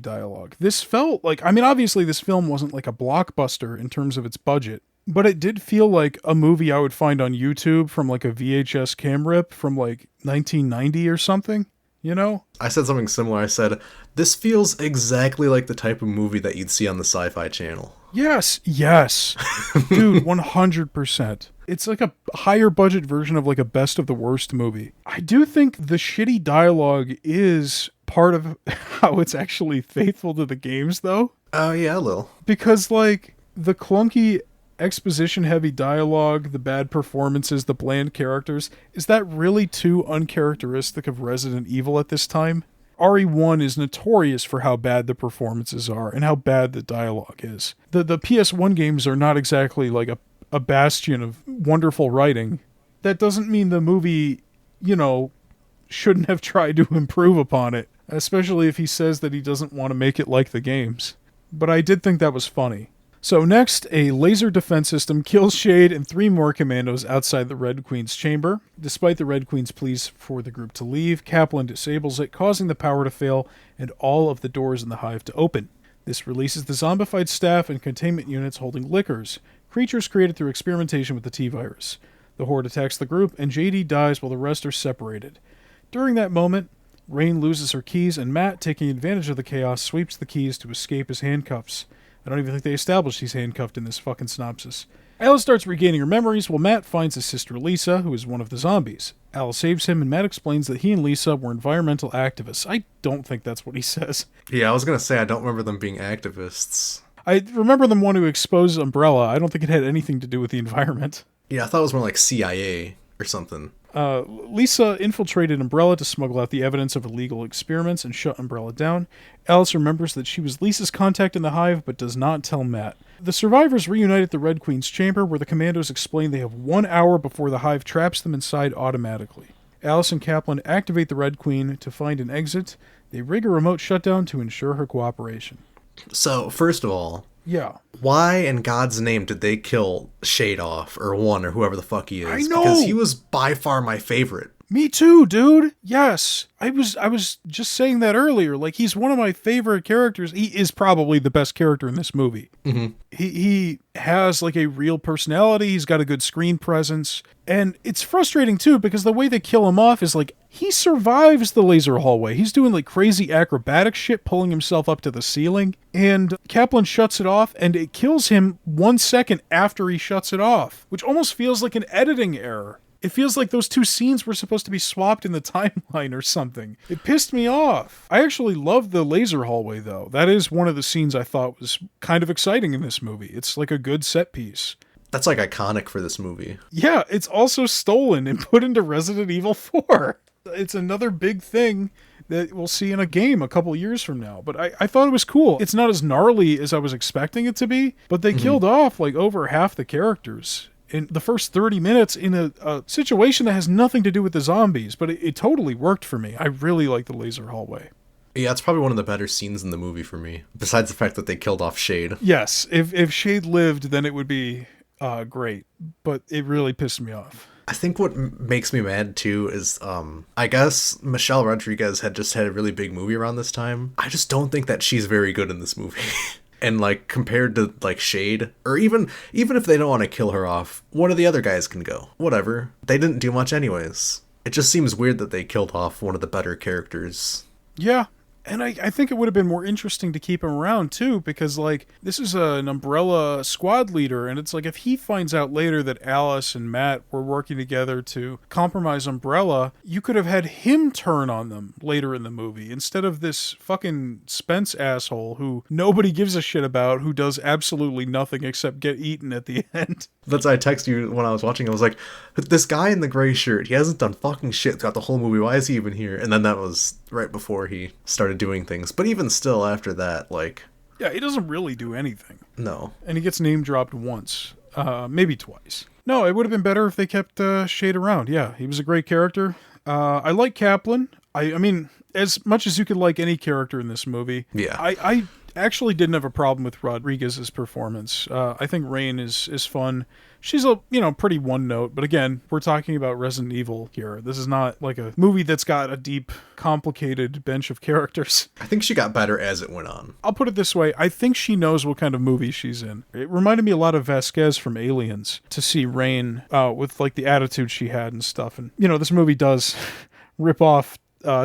dialogue. This felt like, I mean, obviously this film wasn't like a blockbuster in terms of its budget, but it did feel like a movie I would find on YouTube from like a VHS cam rip from like 1990 or something. I said something similar. I said, this feels exactly like the type of movie that you'd see on the Sci-Fi Channel. Yes. Dude, 100%. It's like a higher budget version of like a best of the worst movie. I do think the shitty dialogue is part of how it's actually faithful to the games, though. Oh, yeah, a little. Because, like, the clunky exposition-heavy dialogue, the bad performances, the bland characters, is that really too uncharacteristic of Resident Evil at this time? RE1 is notorious for how bad the performances are and how bad the dialogue is. The PS1 games are not exactly like a bastion of wonderful writing. That doesn't mean the movie, shouldn't have tried to improve upon it, especially if he says that he doesn't want to make it like the games. But I did think that was funny. So next, a laser defense system kills Shade and 3 more commandos outside the Red Queen's chamber. Despite the Red Queen's pleas for the group to leave, Kaplan disables it, causing the power to fail and all of the doors in the hive to open. This releases the zombified staff and containment units holding lickers, creatures created through experimentation with the T-virus. The Horde attacks the group, and JD dies while the rest are separated. During that moment, Rain loses her keys, and Matt, taking advantage of the chaos, sweeps the keys to escape his handcuffs. I don't even think they established he's handcuffed in this fucking synopsis. Alice starts regaining her memories while Matt finds his sister Lisa, who is one of the zombies. Alice saves him, and Matt explains that he and Lisa were environmental activists. I don't think that's what he says. Yeah, I was going to say, I don't remember them being activists. I remember them wanting to expose Umbrella. I don't think it had anything to do with the environment. Yeah, I thought it was more like CIA or something. Lisa infiltrated Umbrella to smuggle out the evidence of illegal experiments and shut Umbrella down. Alice remembers that she was Lisa's contact in the hive, but does not tell Matt. The survivors reunite at the Red Queen's chamber, where the commandos explain they have 1 hour before the hive traps them inside automatically. Alice and Kaplan activate the Red Queen to find an exit. They rig a remote shutdown to ensure her cooperation. So, first of all, Yeah. why in God's name did they kill Shade off, or one, or whoever the fuck he I is? Because he know. was by far my favorite. Me too, dude. Yes. I was just saying that earlier. Like, he's one of my favorite characters. He is probably the best character in this movie. He has like a real personality. He's got a good screen presence. And it's frustrating too because the way they kill him off is like he survives the laser hallway. He's doing like crazy acrobatic shit, pulling himself up to the ceiling. And Kaplan shuts it off and it kills him 1 second after he shuts it off, which almost feels like an editing error. It feels like those two scenes were supposed to be swapped in the timeline or something. It pissed me off. I actually love the laser hallway, though. That is one of the scenes I thought was kind of exciting in this movie. It's like a good set piece. That's like iconic for this movie. Yeah, it's also stolen and put into Resident Evil 4. It's another big thing that we'll see in a game a couple years from now. But I thought it was cool. It's not as gnarly as I was expecting it to be, but they killed off like over half the characters in the first 30 minutes in a situation that has nothing to do with the zombies, but it totally worked for me. I really like the laser hallway. Yeah, it's probably one of the better scenes in the movie for me, besides the fact that they killed off Shade. Yes, if Shade lived, then it would be great, but it really pissed me off. I think what makes me mad too is, I guess Michelle Rodriguez had just had a really big movie around this time. I just don't think that she's very good in this movie. And like compared to like Shade, or even if they don't want to kill her off, one of the other guys can go. Whatever. They didn't do much anyways. It just seems weird that they killed off one of the better characters. Yeah. And I think it would have been more interesting to keep him around, too, because, like, this is an Umbrella squad leader, and it's like if he finds out later that Alice and Matt were working together to compromise Umbrella, you could have had him turn on them later in the movie, instead of this fucking Spence asshole who nobody gives a shit about, who does absolutely nothing except get eaten at the end. That's why I texted you when I was watching. I was like, this guy in the gray shirt, he hasn't done fucking shit throughout the whole movie. Why is he even here? And then that was right before he started doing things. But even still, after that, like... Yeah, he doesn't really do anything. No. And he gets name dropped once. Maybe twice. No, it would have been better if they kept Shade around. Yeah, he was a great character. I like Kaplan. I mean, as much as you could like any character in this movie, Yeah. I actually didn't have a problem with Rodriguez's performance. I think Rain is fun. She's a, pretty one note, but again, we're talking about Resident Evil here. This is not like a movie that's got a deep, complicated bench of characters. I think she got better as it went on. I'll put it this way. I think she knows what kind of movie she's in. It reminded me a lot of Vasquez from Aliens to see Rain with like the attitude she had and stuff. And, this movie does rip off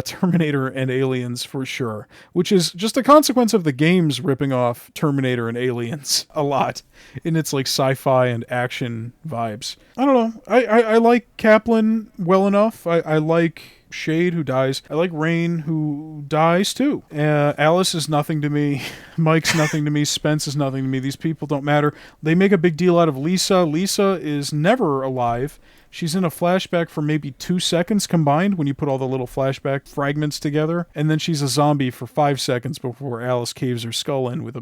Terminator and Aliens for sure, which is just a consequence of the games ripping off Terminator and Aliens a lot in its like sci-fi and action vibes. I don't know. I like Kaplan well enough. I like Shade, who dies. I like Rain, who dies too. Alice is nothing to me. Mike's nothing to me. Spence is nothing to me. These people don't matter. They make a big deal out of Lisa. Lisa is never alive. She's in a flashback for maybe 2 seconds combined when you put all the little flashback fragments together. And then she's a zombie for 5 seconds before Alice caves her skull in with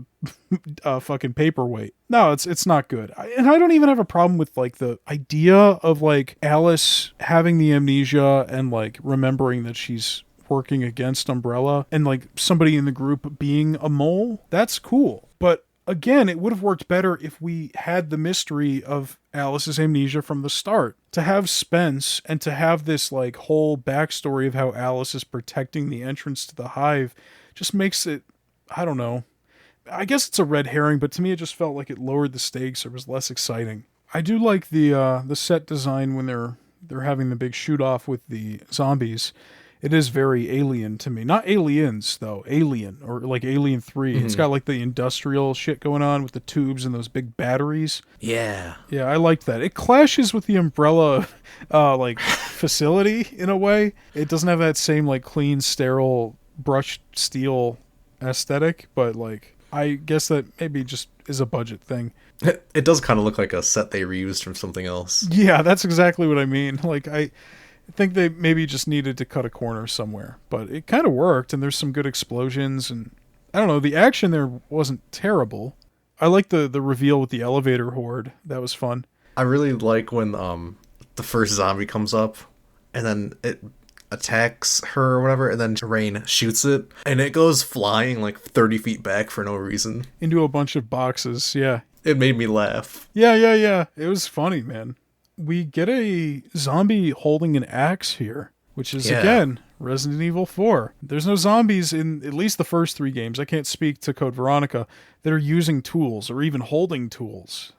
a fucking paperweight. No, it's not good. And I don't even have a problem with like the idea of like Alice having the amnesia and like remembering that she's working against Umbrella and like somebody in the group being a mole. That's cool. But again, it would have worked better if we had the mystery of Alice's amnesia from the start. To have Spence and to have this like whole backstory of how Alice is protecting the entrance to the hive just makes it, I don't know. I guess it's a red herring, but to me it just felt like it lowered the stakes or was less exciting. I do like the set design when they're having the big shoot off with the zombies. It is very Alien to me. Not Aliens, though. Alien, or like Alien 3. Mm-hmm. It's got like the industrial shit going on with the tubes and those big batteries. Yeah. Yeah, I liked that. It clashes with the Umbrella like facility in a way. It doesn't have that same like clean, sterile, brushed steel aesthetic, but like I guess that maybe just is a budget thing. It does kind of look like a set they reused from something else. Yeah, that's exactly what I mean. Like I think they maybe just needed to cut a corner somewhere, but it kind of worked, and there's some good explosions, and I don't know, the action there wasn't terrible. I like the reveal with the elevator horde. That was fun. I really like when the first zombie comes up, and then attacks her or whatever, and then Rain shoots it, and it goes flying like 30 feet back for no reason. Into a bunch of boxes, yeah. It made me laugh. Yeah. It was funny, man. We get a zombie holding an axe here, which is, again, Resident Evil 4. There's no zombies in at least the first 3 games. I can't speak to Code Veronica that are using tools or even holding tools.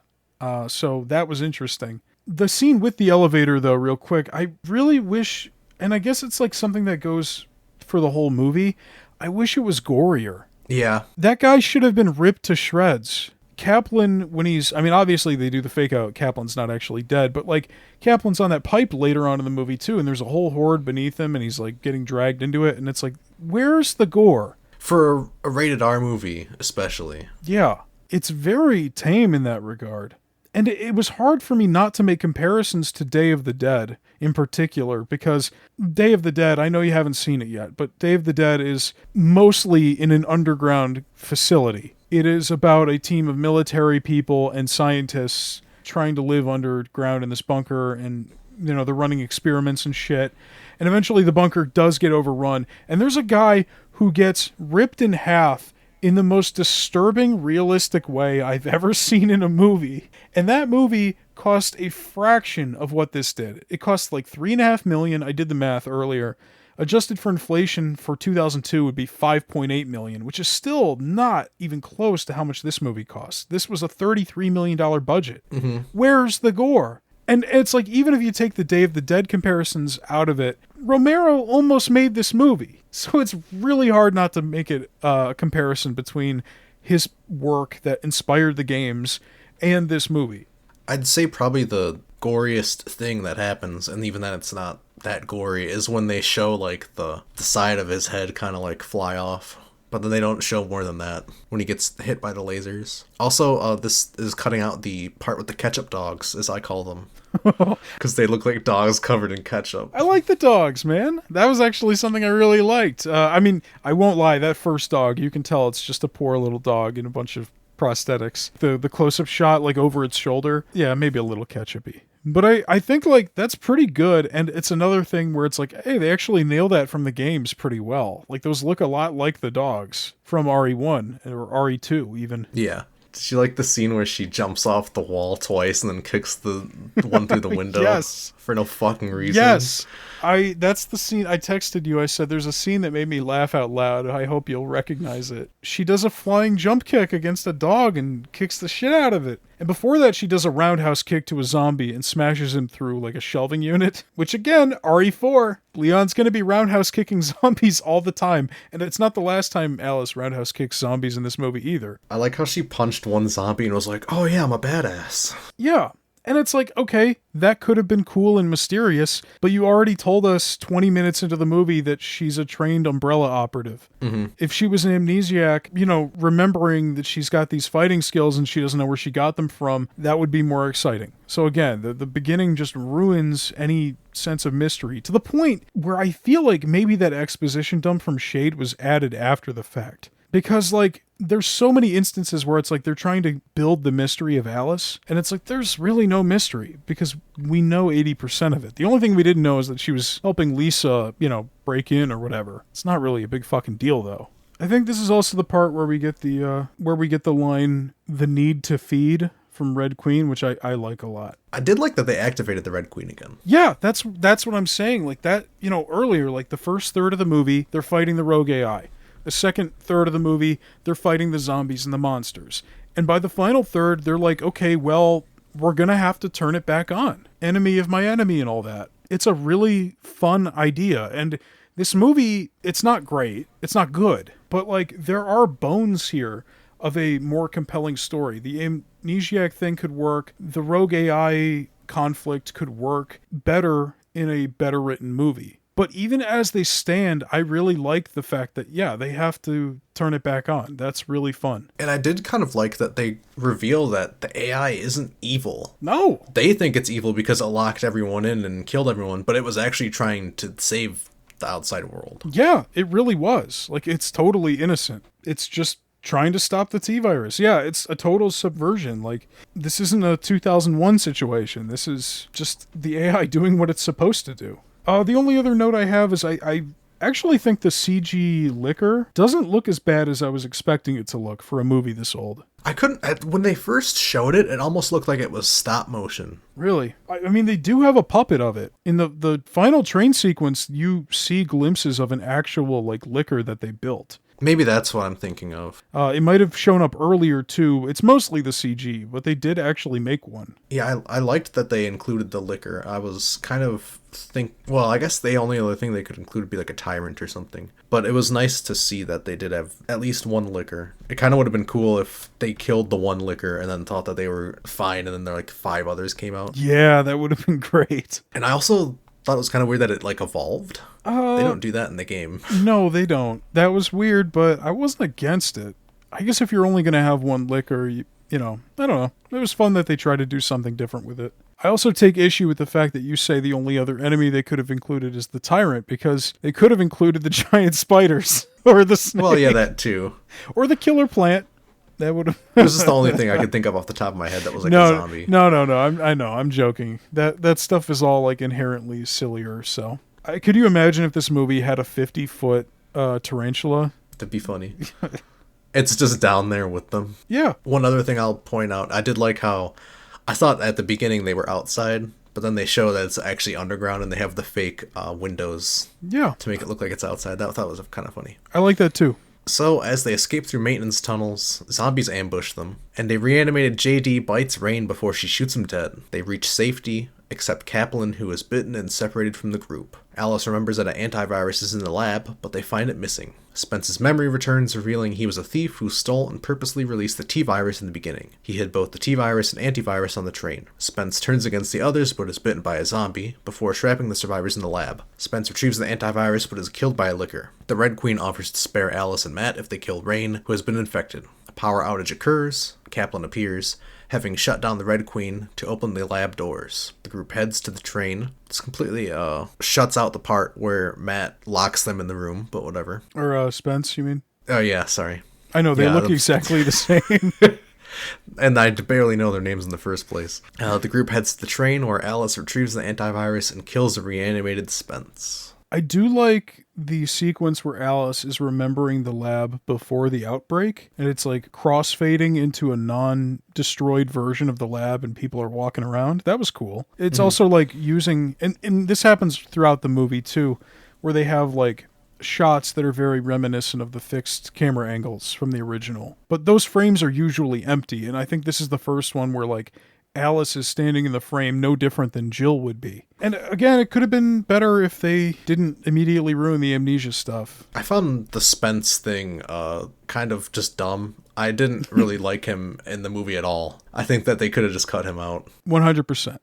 So that was interesting. The scene with the elevator, though, real quick, I really wish, and I guess it's like something that goes for the whole movie, I wish it was gorier. Yeah. That guy should have been ripped to shreds. Kaplan, when he's, I mean, obviously they do the fake out, Kaplan's not actually dead, but like, Kaplan's on that pipe later on in the movie too, and there's a whole horde beneath him, and he's like getting dragged into it, and it's like, where's the gore? For a rated R movie, especially. Yeah, it's very tame in that regard. And it was hard for me not to make comparisons to Day of the Dead in particular, because Day of the Dead, I know you haven't seen it yet, but Day of the Dead is mostly in an underground facility. It is about a team of military people and scientists trying to live underground in this bunker, and, you know, they're running experiments and shit. And eventually the bunker does get overrun, and there's a guy who gets ripped in half in the most disturbing, realistic way I've ever seen in a movie. And that movie cost a fraction of what this did. It cost like $3.5 million. I did the math earlier. Adjusted for inflation for 2002 would be $5.8 million, which is still not even close to how much this movie cost. This was a $33 million budget. Mm-hmm. Where's the gore? And it's like, even if you take the Day of the Dead comparisons out of it, Romero almost made this movie. So it's really hard not to make it a comparison between his work that inspired the games and this movie. I'd say probably the goriest thing that happens, and even then it's not that gory, is when they show like the side of his head kind of like fly off. But then they don't show more than that when he gets hit by the lasers. Also, this is cutting out the part with the ketchup dogs, as I call them. Because they look like dogs covered in ketchup. I like the dogs, man. That was actually something I really liked. I mean, I won't lie, that first dog, you can tell it's just a poor little dog in a bunch of prosthetics. The close-up shot, like over its shoulder, yeah, maybe a little ketchupy. But I think, like, that's pretty good, and it's another thing where it's like, hey, they actually nail that from the games pretty well. Like, those look a lot like the dogs from RE1, or RE2, even. Yeah. Did you like the scene where she jumps off the wall twice and then kicks the one through the window? Yes. For no fucking reason? Yes. That's the scene I texted you. I said, there's a scene that made me laugh out loud. I hope you'll recognize it. She does a flying jump kick against a dog and kicks the shit out of it. And before that, she does a roundhouse kick to a zombie and smashes him through like a shelving unit, which again, RE4. Leon's going to be roundhouse kicking zombies all the time. And it's not the last time Alice roundhouse kicks zombies in this movie either. I like how she punched one zombie and was like, oh yeah, I'm a badass. Yeah. And it's like, okay, that could have been cool and mysterious, but you already told us 20 minutes into the movie that she's a trained Umbrella operative. Mm-hmm. If she was an amnesiac, you know, remembering that she's got these fighting skills and she doesn't know where she got them from, that would be more exciting. So again, the beginning just ruins any sense of mystery, to the point where I feel like maybe that exposition dump from Shade was added after the fact. Because, like, there's so many instances where it's like they're trying to build the mystery of Alice, and it's like there's really no mystery, because we know 80% of it. The only thing we didn't know is that she was helping Lisa, you know, break in or whatever. It's not really a big fucking deal, though. I think this is also the part where we get the line, "the need to feed," from Red Queen, which I like a lot. I did like that they activated the Red Queen again. Yeah, that's what I'm saying. Like that, you know, earlier, like the first third of the movie, they're fighting the rogue AI. The second third of the movie, they're fighting the zombies and the monsters. And by the final third, they're like, okay, well, we're going to have to turn it back on. Enemy of my enemy and all that. It's a really fun idea. And this movie, it's not great. It's not good. But, like, there are bones here of a more compelling story. The amnesiac thing could work. The rogue AI conflict could work better in a better written movie. But even as they stand, I really like the fact that, yeah, they have to turn it back on. That's really fun. And I did kind of like that they reveal that the AI isn't evil. No. They think it's evil because it locked everyone in and killed everyone, but it was actually trying to save the outside world. Yeah, it really was. Like, it's totally innocent. It's just trying to stop the T-virus. Yeah, it's a total subversion. Like, this isn't a 2001 situation. This is just the AI doing what it's supposed to do. The only other note I have is I actually think the CG liquor doesn't look as bad as I was expecting it to look for a movie this old. When they first showed it, it almost looked like it was stop motion. Really? I mean, they do have a puppet of it. In the final train sequence, you see glimpses of an actual, like, liquor that they built. Maybe that's what I'm thinking of. It might have shown up earlier, too. It's mostly the CG, but they did actually make one. Yeah, I liked that they included the liquor. I was kind of well, I guess the only other thing they could include would be like a tyrant or something. But it was nice to see that they did have at least one liquor. It kind of would have been cool if they killed the one liquor and then thought that they were fine, and then there like 5 others came out. Yeah, that would have been great. And I also thought it was kind of weird that it like evolved. They don't do that in the game. No, they don't. That was weird, but I wasn't against it. I guess if you're only going to have one liquor, you know, I don't know. It was fun that they tried to do something different with it. I also take issue with the fact that you say the only other enemy they could have included is the tyrant, because they could have included the giant spiders or the snake. Well, yeah, that too. Or the killer plant. That would have. This is the only thing I could think of off the top of my head that was like a zombie. No. I know. I'm joking. That stuff is all like inherently sillier. So, could you imagine if this movie had a 50-foot tarantula? That'd be funny. It's just down there with them. Yeah. One other thing I'll point out, I did like how I thought at the beginning they were outside, but then they show that it's actually underground and they have the fake windows. Yeah. To make it look like it's outside. That I thought was kind of funny. I like that too. So, as they escape through maintenance tunnels, zombies ambush them, and a reanimated JD bites Rain before she shoots him dead. They reach safety, except Kaplan, who is bitten and separated from the group. Alice remembers that an antivirus is in the lab, but they find it missing. Spence's memory returns, revealing he was a thief who stole and purposely released the T-virus in the beginning. He hid both the T-virus and antivirus on the train. Spence turns against the others, but is bitten by a zombie, before trapping the survivors in the lab. Spence retrieves the antivirus, but is killed by a liquor. The Red Queen offers to spare Alice and Matt if they kill Rain, who has been infected. A power outage occurs. Kaplan appears, having shut down the Red Queen to open the lab doors. The group heads to the train. This completely shuts out the part where Matt locks them in the room, but whatever. Or Spence, you mean? Oh yeah, sorry. I know, they look exactly the same. And I barely know their names in the first place. The group heads to the train where Alice retrieves the antivirus and kills the reanimated Spence. I do like the sequence where Alice is remembering the lab before the outbreak, and it's like crossfading into a non-destroyed version of the lab and people are walking around. That was cool. It's also like using, and this happens throughout the movie too, where they have like shots that are very reminiscent of the fixed camera angles from the original. But those frames are usually empty, and I think this is the first one where like Alice is standing in the frame no different than Jill would be. And again, it could have been better if they didn't immediately ruin the amnesia stuff. I found the Spence thing kind of just dumb. I didn't really like him in the movie at all. I think that they could have just cut him out. 100%.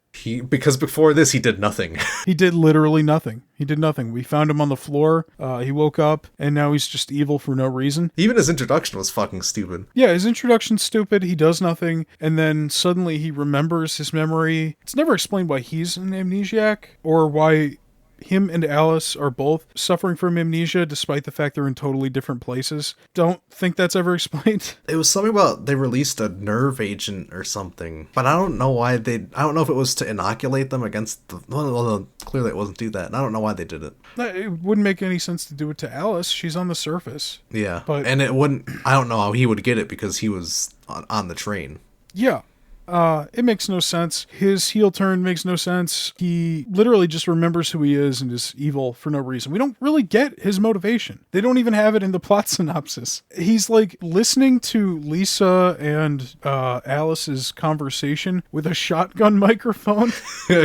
Because before this, he did nothing. He did literally nothing. He did nothing. We found him on the floor. He woke up, and now he's just evil for no reason. Even his introduction was fucking stupid. Yeah, his introduction's stupid. He does nothing, and then suddenly he remembers his memory. It's never explained why he's an amnesiac, or why him and Alice are both suffering from amnesia despite the fact they're in totally different places. Don't think that's ever explained. It was something about they released a nerve agent or something, but I don't know why I don't know if it was to inoculate them against the, well, clearly it wasn't do that, and I don't know why they did it. It wouldn't make any sense to do it to Alice. She's on the surface. Yeah, but, and it wouldn't, I don't know how he would get it because he was on the train. Yeah. It makes no sense. His heel turn makes no sense. He literally just remembers who he is and is evil for no reason. We don't really get his motivation. They don't even have it in the plot synopsis. He's like listening to Lisa and Alice's conversation with a shotgun microphone.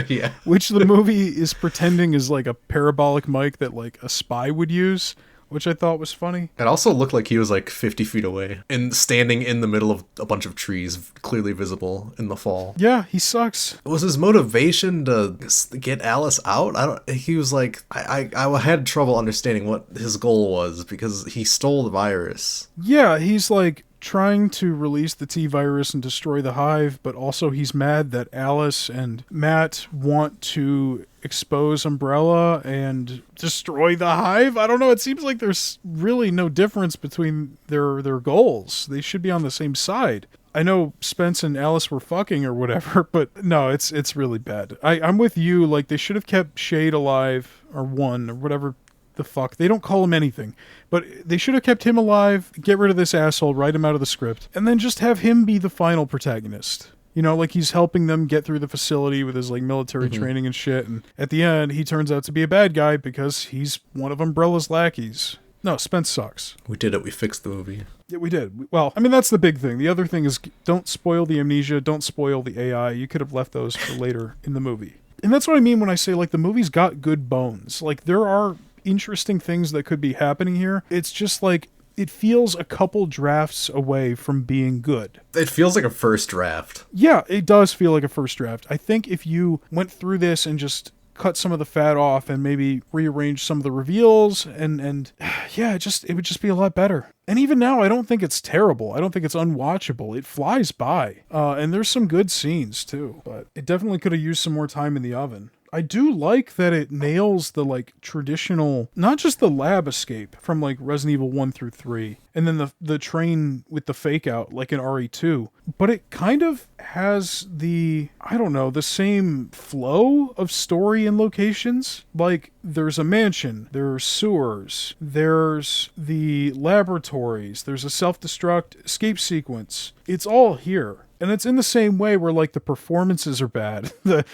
Yeah. Which the movie is pretending is like a parabolic mic that like a spy would use, which I thought was funny. It also looked like he was like 50 feet away and standing in the middle of a bunch of trees, clearly visible in the fall. Yeah, he sucks. Was his motivation to get Alice out? He was like, I had trouble understanding what his goal was because he stole the virus. Yeah, he's like trying to release the T-virus and destroy the hive, but also he's mad that Alice and Matt want to expose Umbrella and destroy the hive. I don't know, it seems like there's really no difference between their goals. They should be on the same side. I know Spence and Alice were fucking or whatever, but no, it's really bad. I'm with you. Like, they should have kept Shade alive, or one, or whatever the fuck. They don't call him anything, but they should have kept him alive, get rid of this asshole, write him out of the script, and then just have him be the final protagonist. You know, like, he's helping them get through the facility with his, like, military training and shit, and at the end, he turns out to be a bad guy because he's one of Umbrella's lackeys. No, Spence sucks. We did it. We fixed the movie. Yeah, we did. Well, I mean, that's the big thing. The other thing is, don't spoil the amnesia, don't spoil the AI. You could have left those for later in the movie. And that's what I mean when I say, like, the movie's got good bones. Like, there are interesting things that could be happening here. It's just, like, it feels a couple drafts away from being good. It feels like a first draft. Yeah, it does feel like a first draft. I think if you went through this and just cut some of the fat off and maybe rearrange some of the reveals and yeah, it would just be a lot better. And even now, I don't think it's terrible. I don't think it's unwatchable. It flies by. And there's some good scenes too, but it definitely could have used some more time in the oven. I do like that it nails the, like, traditional, not just the lab escape from, like, Resident Evil 1 through 3, and then the train with the fake out, like in RE2, but it kind of has the, I don't know, the same flow of story and locations. Like, there's a mansion, there's sewers, there's the laboratories, there's a self-destruct escape sequence. It's all here. And it's in the same way where, like, the performances are bad. The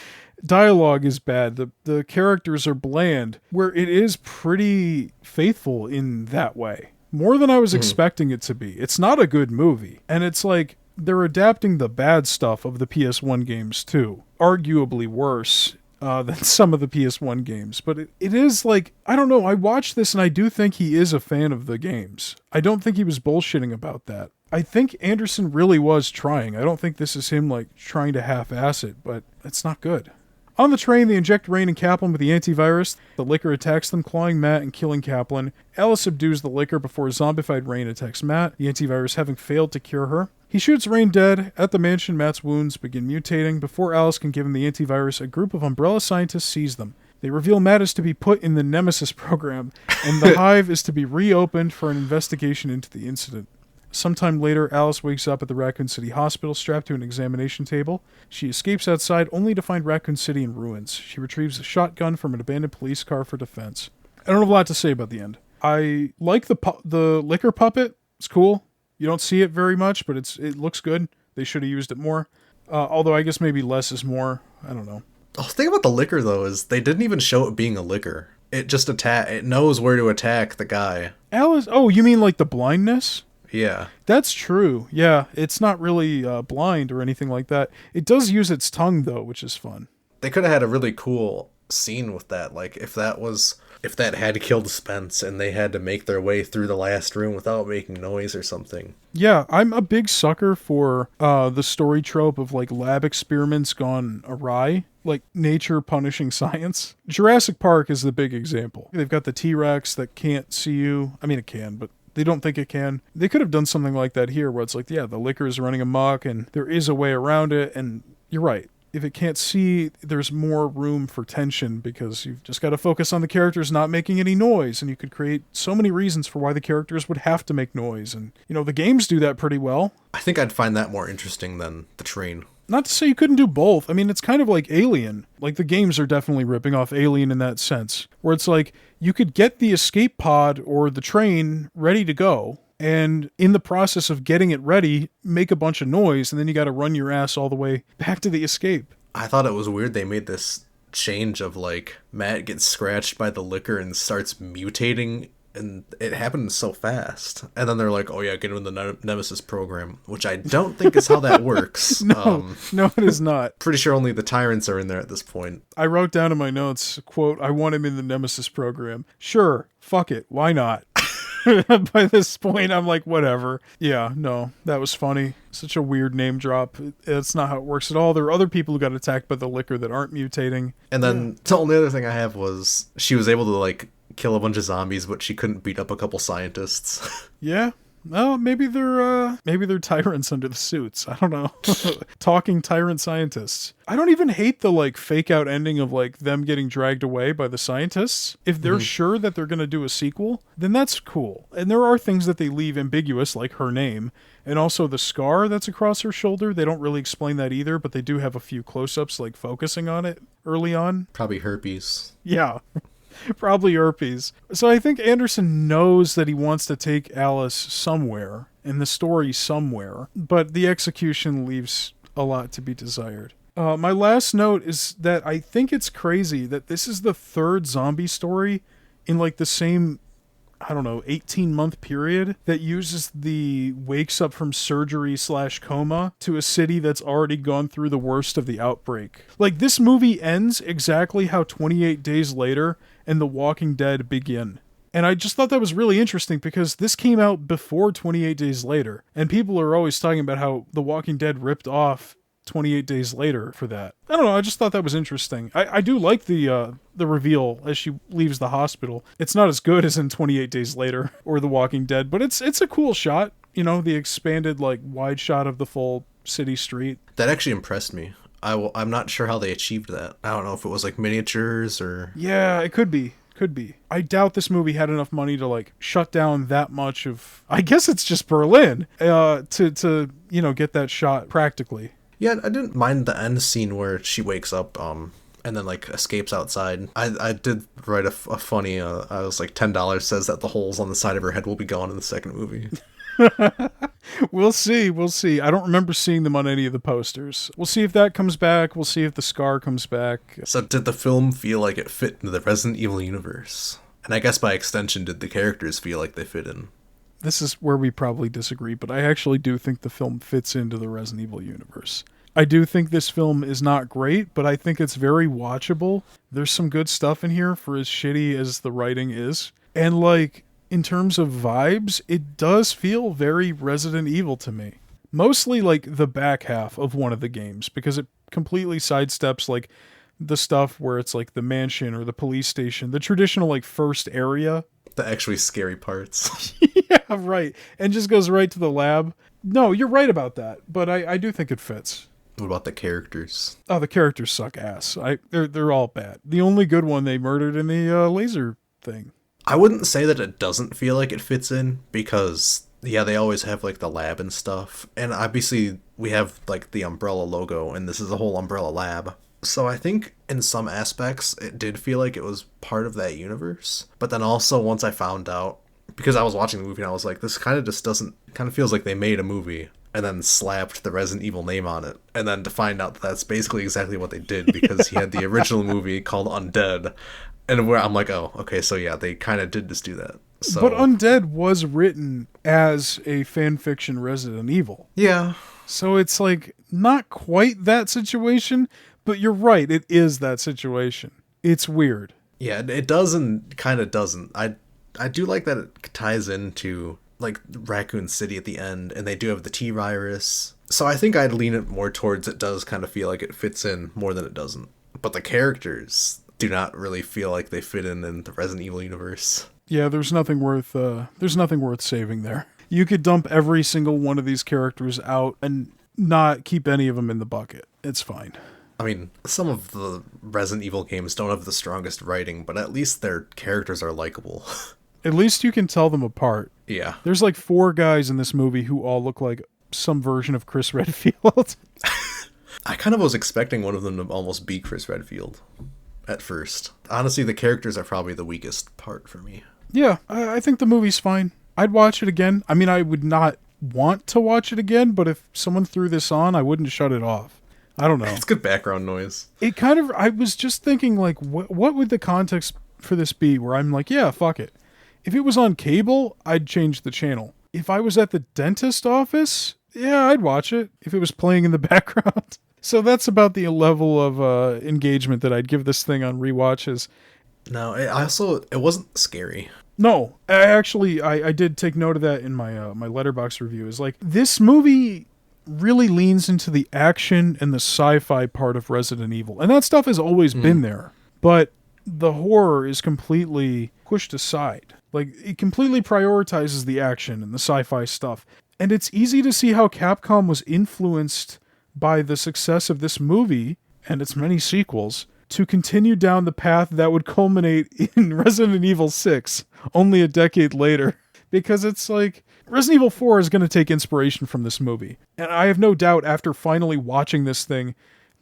dialogue is bad. The characters are bland, where it is pretty faithful in that way. More than I was expecting it to be. It's not a good movie. And it's like, they're adapting the bad stuff of the PS1 games too. Arguably worse than some of the PS1 games. But it is like, I don't know, I watched this and I do think he is a fan of the games. I don't think he was bullshitting about that. I think Anderson really was trying. I don't think this is him, like, trying to half-ass it, but it's not good. On the train, they inject Rain and Kaplan with the antivirus. The Licker attacks them, clawing Matt and killing Kaplan. Alice subdues the Licker before zombified Rain attacks Matt, the antivirus having failed to cure her. He shoots Rain dead. At the mansion, Matt's wounds begin mutating. Before Alice can give him the antivirus, a group of Umbrella scientists seize them. They reveal Matt is to be put in the Nemesis program, and the Hive is to be reopened for an investigation into the incident. Sometime later, Alice wakes up at the Raccoon City Hospital strapped to an examination table. She escapes outside only to find Raccoon City in ruins. She retrieves a shotgun from an abandoned police car for defense. I don't have a lot to say about the end. I like the Licker puppet. It's cool. You don't see it very much, but it looks good. They should have used it more. Although I guess maybe less is more. I don't know. The thing about the Licker, though, is they didn't even show it being a Licker. It just it knows where to attack the guy. Alice? Oh, you mean like the blindness? Yeah. That's true. Yeah, it's not really blind or anything like that. It does use its tongue, though, which is fun. They could have had a really cool scene with that. Like, if that had killed Spence and they had to make their way through the last room without making noise or something. Yeah, I'm a big sucker for the story trope of, like, lab experiments gone awry. Like, nature punishing science. Jurassic Park is the big example. They've got the T-Rex that can't see you. I mean, it can, but they don't think it can. They could have done something like that here where it's like, yeah, the Licker is running amok and there is a way around it. And you're right. If it can't see, there's more room for tension because you've just got to focus on the characters not making any noise. And you could create so many reasons for why the characters would have to make noise. And, you know, the games do that pretty well. I think I'd find that more interesting than the train. Not to say you couldn't do both. I mean, it's kind of like Alien. Like, the games are definitely ripping off Alien in that sense. Where it's like, you could get the escape pod or the train ready to go, and in the process of getting it ready, make a bunch of noise, and then you gotta run your ass all the way back to the escape. I thought it was weird they made this change of, like, Matt gets scratched by the Licker and starts mutating, and it happened so fast. And then they're like, oh yeah, get him in the Nemesis program, which I don't think is how that works. No, it is not. Pretty sure only the tyrants are in there at this point. I wrote down in my notes, quote, I want him in the Nemesis program. Sure, fuck it, why not? By this point, I'm like, whatever. Yeah, no, that was funny. Such a weird name drop. It's not how it works at all. There are other people who got attacked by the Licker that aren't mutating. And then the only other thing I have was she was able to, like, kill a bunch of zombies, but she couldn't beat up a couple scientists. Yeah, Well, maybe they're tyrants under the suits. I don't know. Talking tyrant scientists. I don't even hate the like fake out ending of like them getting dragged away by the scientists. If they're sure that they're going to do a sequel, then that's cool. And there are things that they leave ambiguous, like her name, and also the scar that's across her shoulder. They don't really explain that either, but they do have a few close-ups like focusing on it early on. Probably herpes. Yeah. Probably herpes. So I think Anderson knows that he wants to take Alice somewhere, in the story somewhere, but the execution leaves a lot to be desired. My last note is that I think it's crazy that this is the third zombie story in like the same, I don't know, 18-month period that uses the wakes up from surgery / coma to a city that's already gone through the worst of the outbreak. Like, this movie ends exactly how 28 Days Later and The Walking Dead begin. And I just thought that was really interesting because this came out before 28 Days Later, and people are always talking about how The Walking Dead ripped off 28 Days Later for that. I don't know, I just thought that was interesting. I do like the reveal as she leaves the hospital. It's not as good as in 28 Days Later or The Walking Dead, but it's a cool shot. You know, the expanded, like, wide shot of the full city street. That actually impressed me. I'm not sure how they achieved that. I don't know if it was like miniatures or... Yeah, it could be. Could be. I doubt this movie had enough money to like shut down that much of... I guess it's just Berlin to you know, get that shot practically. Yeah, I didn't mind the end scene where she wakes up and then like escapes outside. I did write a funny, I was like $10 says that the holes on the side of her head will be gone in the second movie. We'll see. I don't remember seeing them on any of the posters. We'll see if that comes back. We'll see if the scar comes back. So did the film feel like it fit into the Resident Evil universe? And I guess by extension, did the characters feel like they fit in? This is where we probably disagree, but I actually do think the film fits into the Resident Evil universe. I do think this film is not great, but I think it's very watchable. There's some good stuff in here for as shitty as the writing is. And like, in terms of vibes, it does feel very Resident Evil to me. Mostly like the back half of one of the games, because it completely sidesteps like the stuff where it's like the mansion or the police station, the traditional like first area. The actually scary parts. Yeah, right. And just goes right to the lab. No, you're right about that, but I do think it fits. What about the characters? Oh, the characters suck ass. They're all bad. The only good one they murdered in the laser thing. I wouldn't say that it doesn't feel like it fits in, because, yeah, they always have, like, the lab and stuff. And obviously, we have, like, the Umbrella logo, and this is a whole Umbrella lab. So I think, in some aspects, it did feel like it was part of that universe. But then also, once I found out, because I was watching the movie, and I was like, this kind of just doesn't... kind of feels like they made a movie and then slapped the Resident Evil name on it. And then to find out that that's basically exactly what they did, because he had the original movie called Undead. And where I'm like, oh, okay, so yeah, they kind of did just do that. So, but Undead was written as a fanfiction Resident Evil. Yeah. So it's like not quite that situation, but you're right, it is that situation. It's weird. Yeah, it does and kind of doesn't. I do like that it ties into like Raccoon City at the end, and they do have the T-Virus. So I think I'd lean it more towards it does kind of feel like it fits in more than it doesn't. But the characters do not really feel like they fit in the Resident Evil universe. Yeah, there's nothing worth saving there. You could dump every single one of these characters out and not keep any of them in the bucket. It's fine. I mean, some of the Resident Evil games don't have the strongest writing, but at least their characters are likable. At least you can tell them apart. Yeah. There's like 4 guys in this movie who all look like some version of Chris Redfield. I kind of was expecting one of them to almost be Chris Redfield at first. Honestly, the characters are probably the weakest part for me. Yeah, I think the movie's fine. I'd watch it again. I mean, I would not want to watch it again, but if someone threw this on, I wouldn't shut it off. I don't know. It's good background noise. It kind of, I was just thinking, like, what would the context for this be where I'm like, yeah, fuck it. If it was on cable, I'd change the channel. If I was at the dentist office, yeah, I'd watch it if it was playing in the background. So that's about the level of engagement that I'd give this thing on rewatches. No, it wasn't scary. No, I did take note of that in my my Letterboxd review. Is like, this movie really leans into the action and the sci-fi part of Resident Evil. And that stuff has always been there. But the horror is completely pushed aside. Like, it completely prioritizes the action and the sci-fi stuff. And it's easy to see how Capcom was influenced by the success of this movie and its many sequels to continue down the path that would culminate in Resident Evil 6 only a decade later. Because it's like, Resident Evil 4 is going to take inspiration from this movie. And I have no doubt after finally watching this thing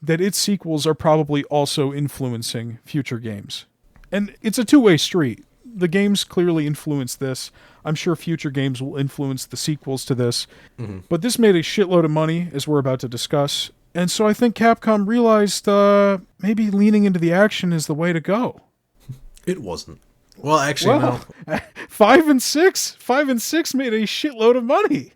that its sequels are probably also influencing future games. And it's a two-way street. The games clearly influence this. I'm sure future games will influence the sequels to this. Mm-hmm. But this made a shitload of money, as we're about to discuss. And so I think Capcom realized maybe leaning into the action is the way to go. It wasn't. Well, actually, no. 5 and 6 made a shitload of money.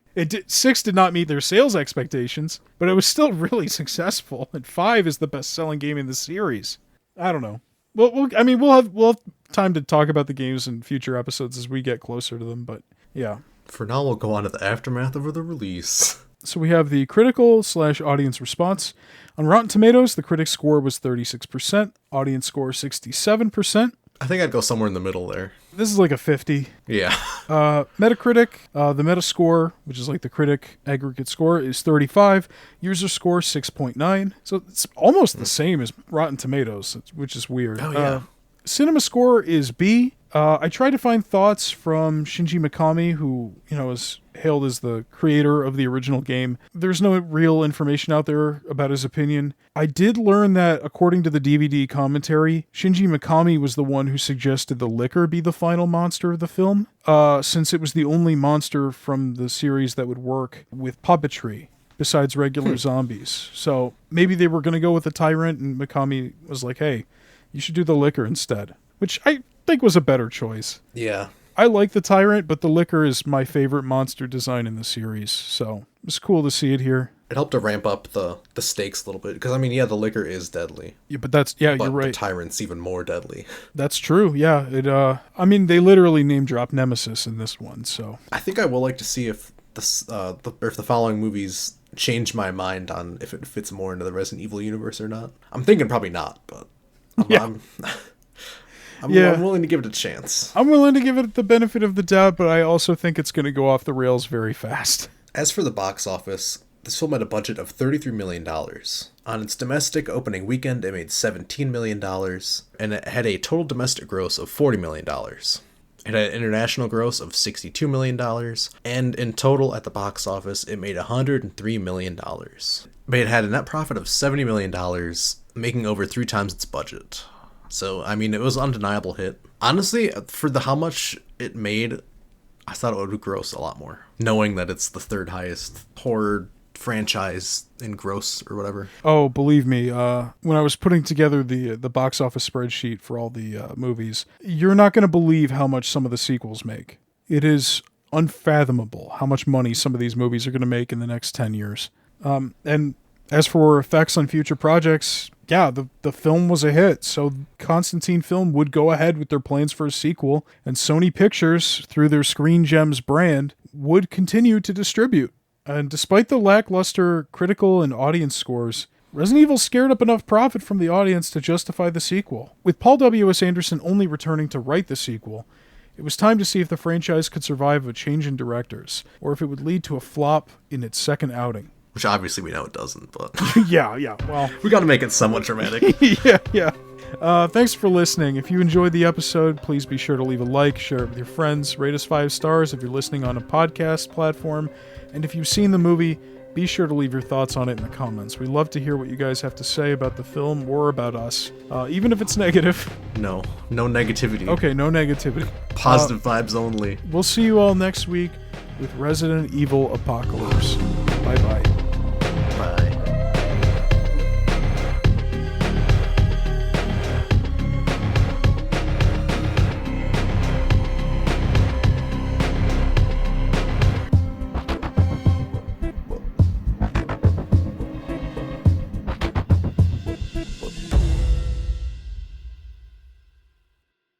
6 did not meet their sales expectations, but it was still really successful. And 5 is the best-selling game in the series. I don't know. We'll have time to talk about the games in future episodes as we get closer to them, but yeah. For now, we'll go on to the aftermath of the release. So we have the critical/audience response. On Rotten Tomatoes, the critic score was 36%, audience score 67%. I think I'd go somewhere in the middle there. This is like a 50. Yeah. Metacritic, the Metascore, which is like the critic aggregate score, is 35. User score 6.9. So it's almost the same as Rotten Tomatoes, which is weird. Oh, yeah. Cinema score is B. I tried to find thoughts from Shinji Mikami, who, is hailed as the creator of the original game. There's no real information out there about his opinion. I did learn that, according to the DVD commentary, Shinji Mikami was the one who suggested the liquor be the final monster of the film, since it was the only monster from the series that would work with puppetry, besides regular zombies. So maybe they were going to go with the tyrant, and Mikami was like, hey, you should do the liquor instead. Which I think was a better choice. Yeah. I like the tyrant, but the liquor is my favorite monster design in the series, so it's cool to see it here. It helped to ramp up the stakes a little bit, because, the liquor is deadly. Yeah, but you're right. The tyrant's even more deadly. That's true, yeah. They literally name-drop Nemesis in this one, so... I think I will like to see if the following movies change my mind on if it fits more into the Resident Evil universe or not. I'm thinking probably not, but... I'm willing to give it a chance. I'm willing to give it the benefit of the doubt, but I also think it's going to go off the rails very fast. As for the box office, this film had a budget of $33 million. On its domestic opening weekend, it made $17 million, and it had a total domestic gross of $40 million. It had an international gross of $62 million, and in total at the box office, it made $103 million. But it had a net profit of $70 million, making over 3 times its budget. So, it was an undeniable hit. Honestly, for how much it made, I thought it would gross a lot more. Knowing that it's the 3rd highest horror franchise in gross or whatever. Oh, believe me, when I was putting together the box office spreadsheet for all the movies, you're not going to believe how much some of the sequels make. It is unfathomable how much money some of these movies are going to make in the next 10 years. And as for effects on future projects... Yeah, the film was a hit, so Constantine Film would go ahead with their plans for a sequel, and Sony Pictures, through their Screen Gems brand, would continue to distribute. And despite the lackluster critical and audience scores, Resident Evil scared up enough profit from the audience to justify the sequel. With Paul W.S. Anderson only returning to write the sequel, it was time to see if the franchise could survive a change in directors, or if it would lead to a flop in its second outing. Which obviously we know it doesn't, but... yeah, well... we gotta make it somewhat dramatic. yeah. Thanks for listening. If you enjoyed the episode, please be sure to leave a like, share it with your friends, rate us 5 stars if you're listening on a podcast platform, and if you've seen the movie, be sure to leave your thoughts on it in the comments. We love to hear what you guys have to say about the film or about us, even if it's negative. No negativity. Okay, no negativity. Positive vibes only. We'll see you all next week with Resident Evil Apocalypse. Bye-bye.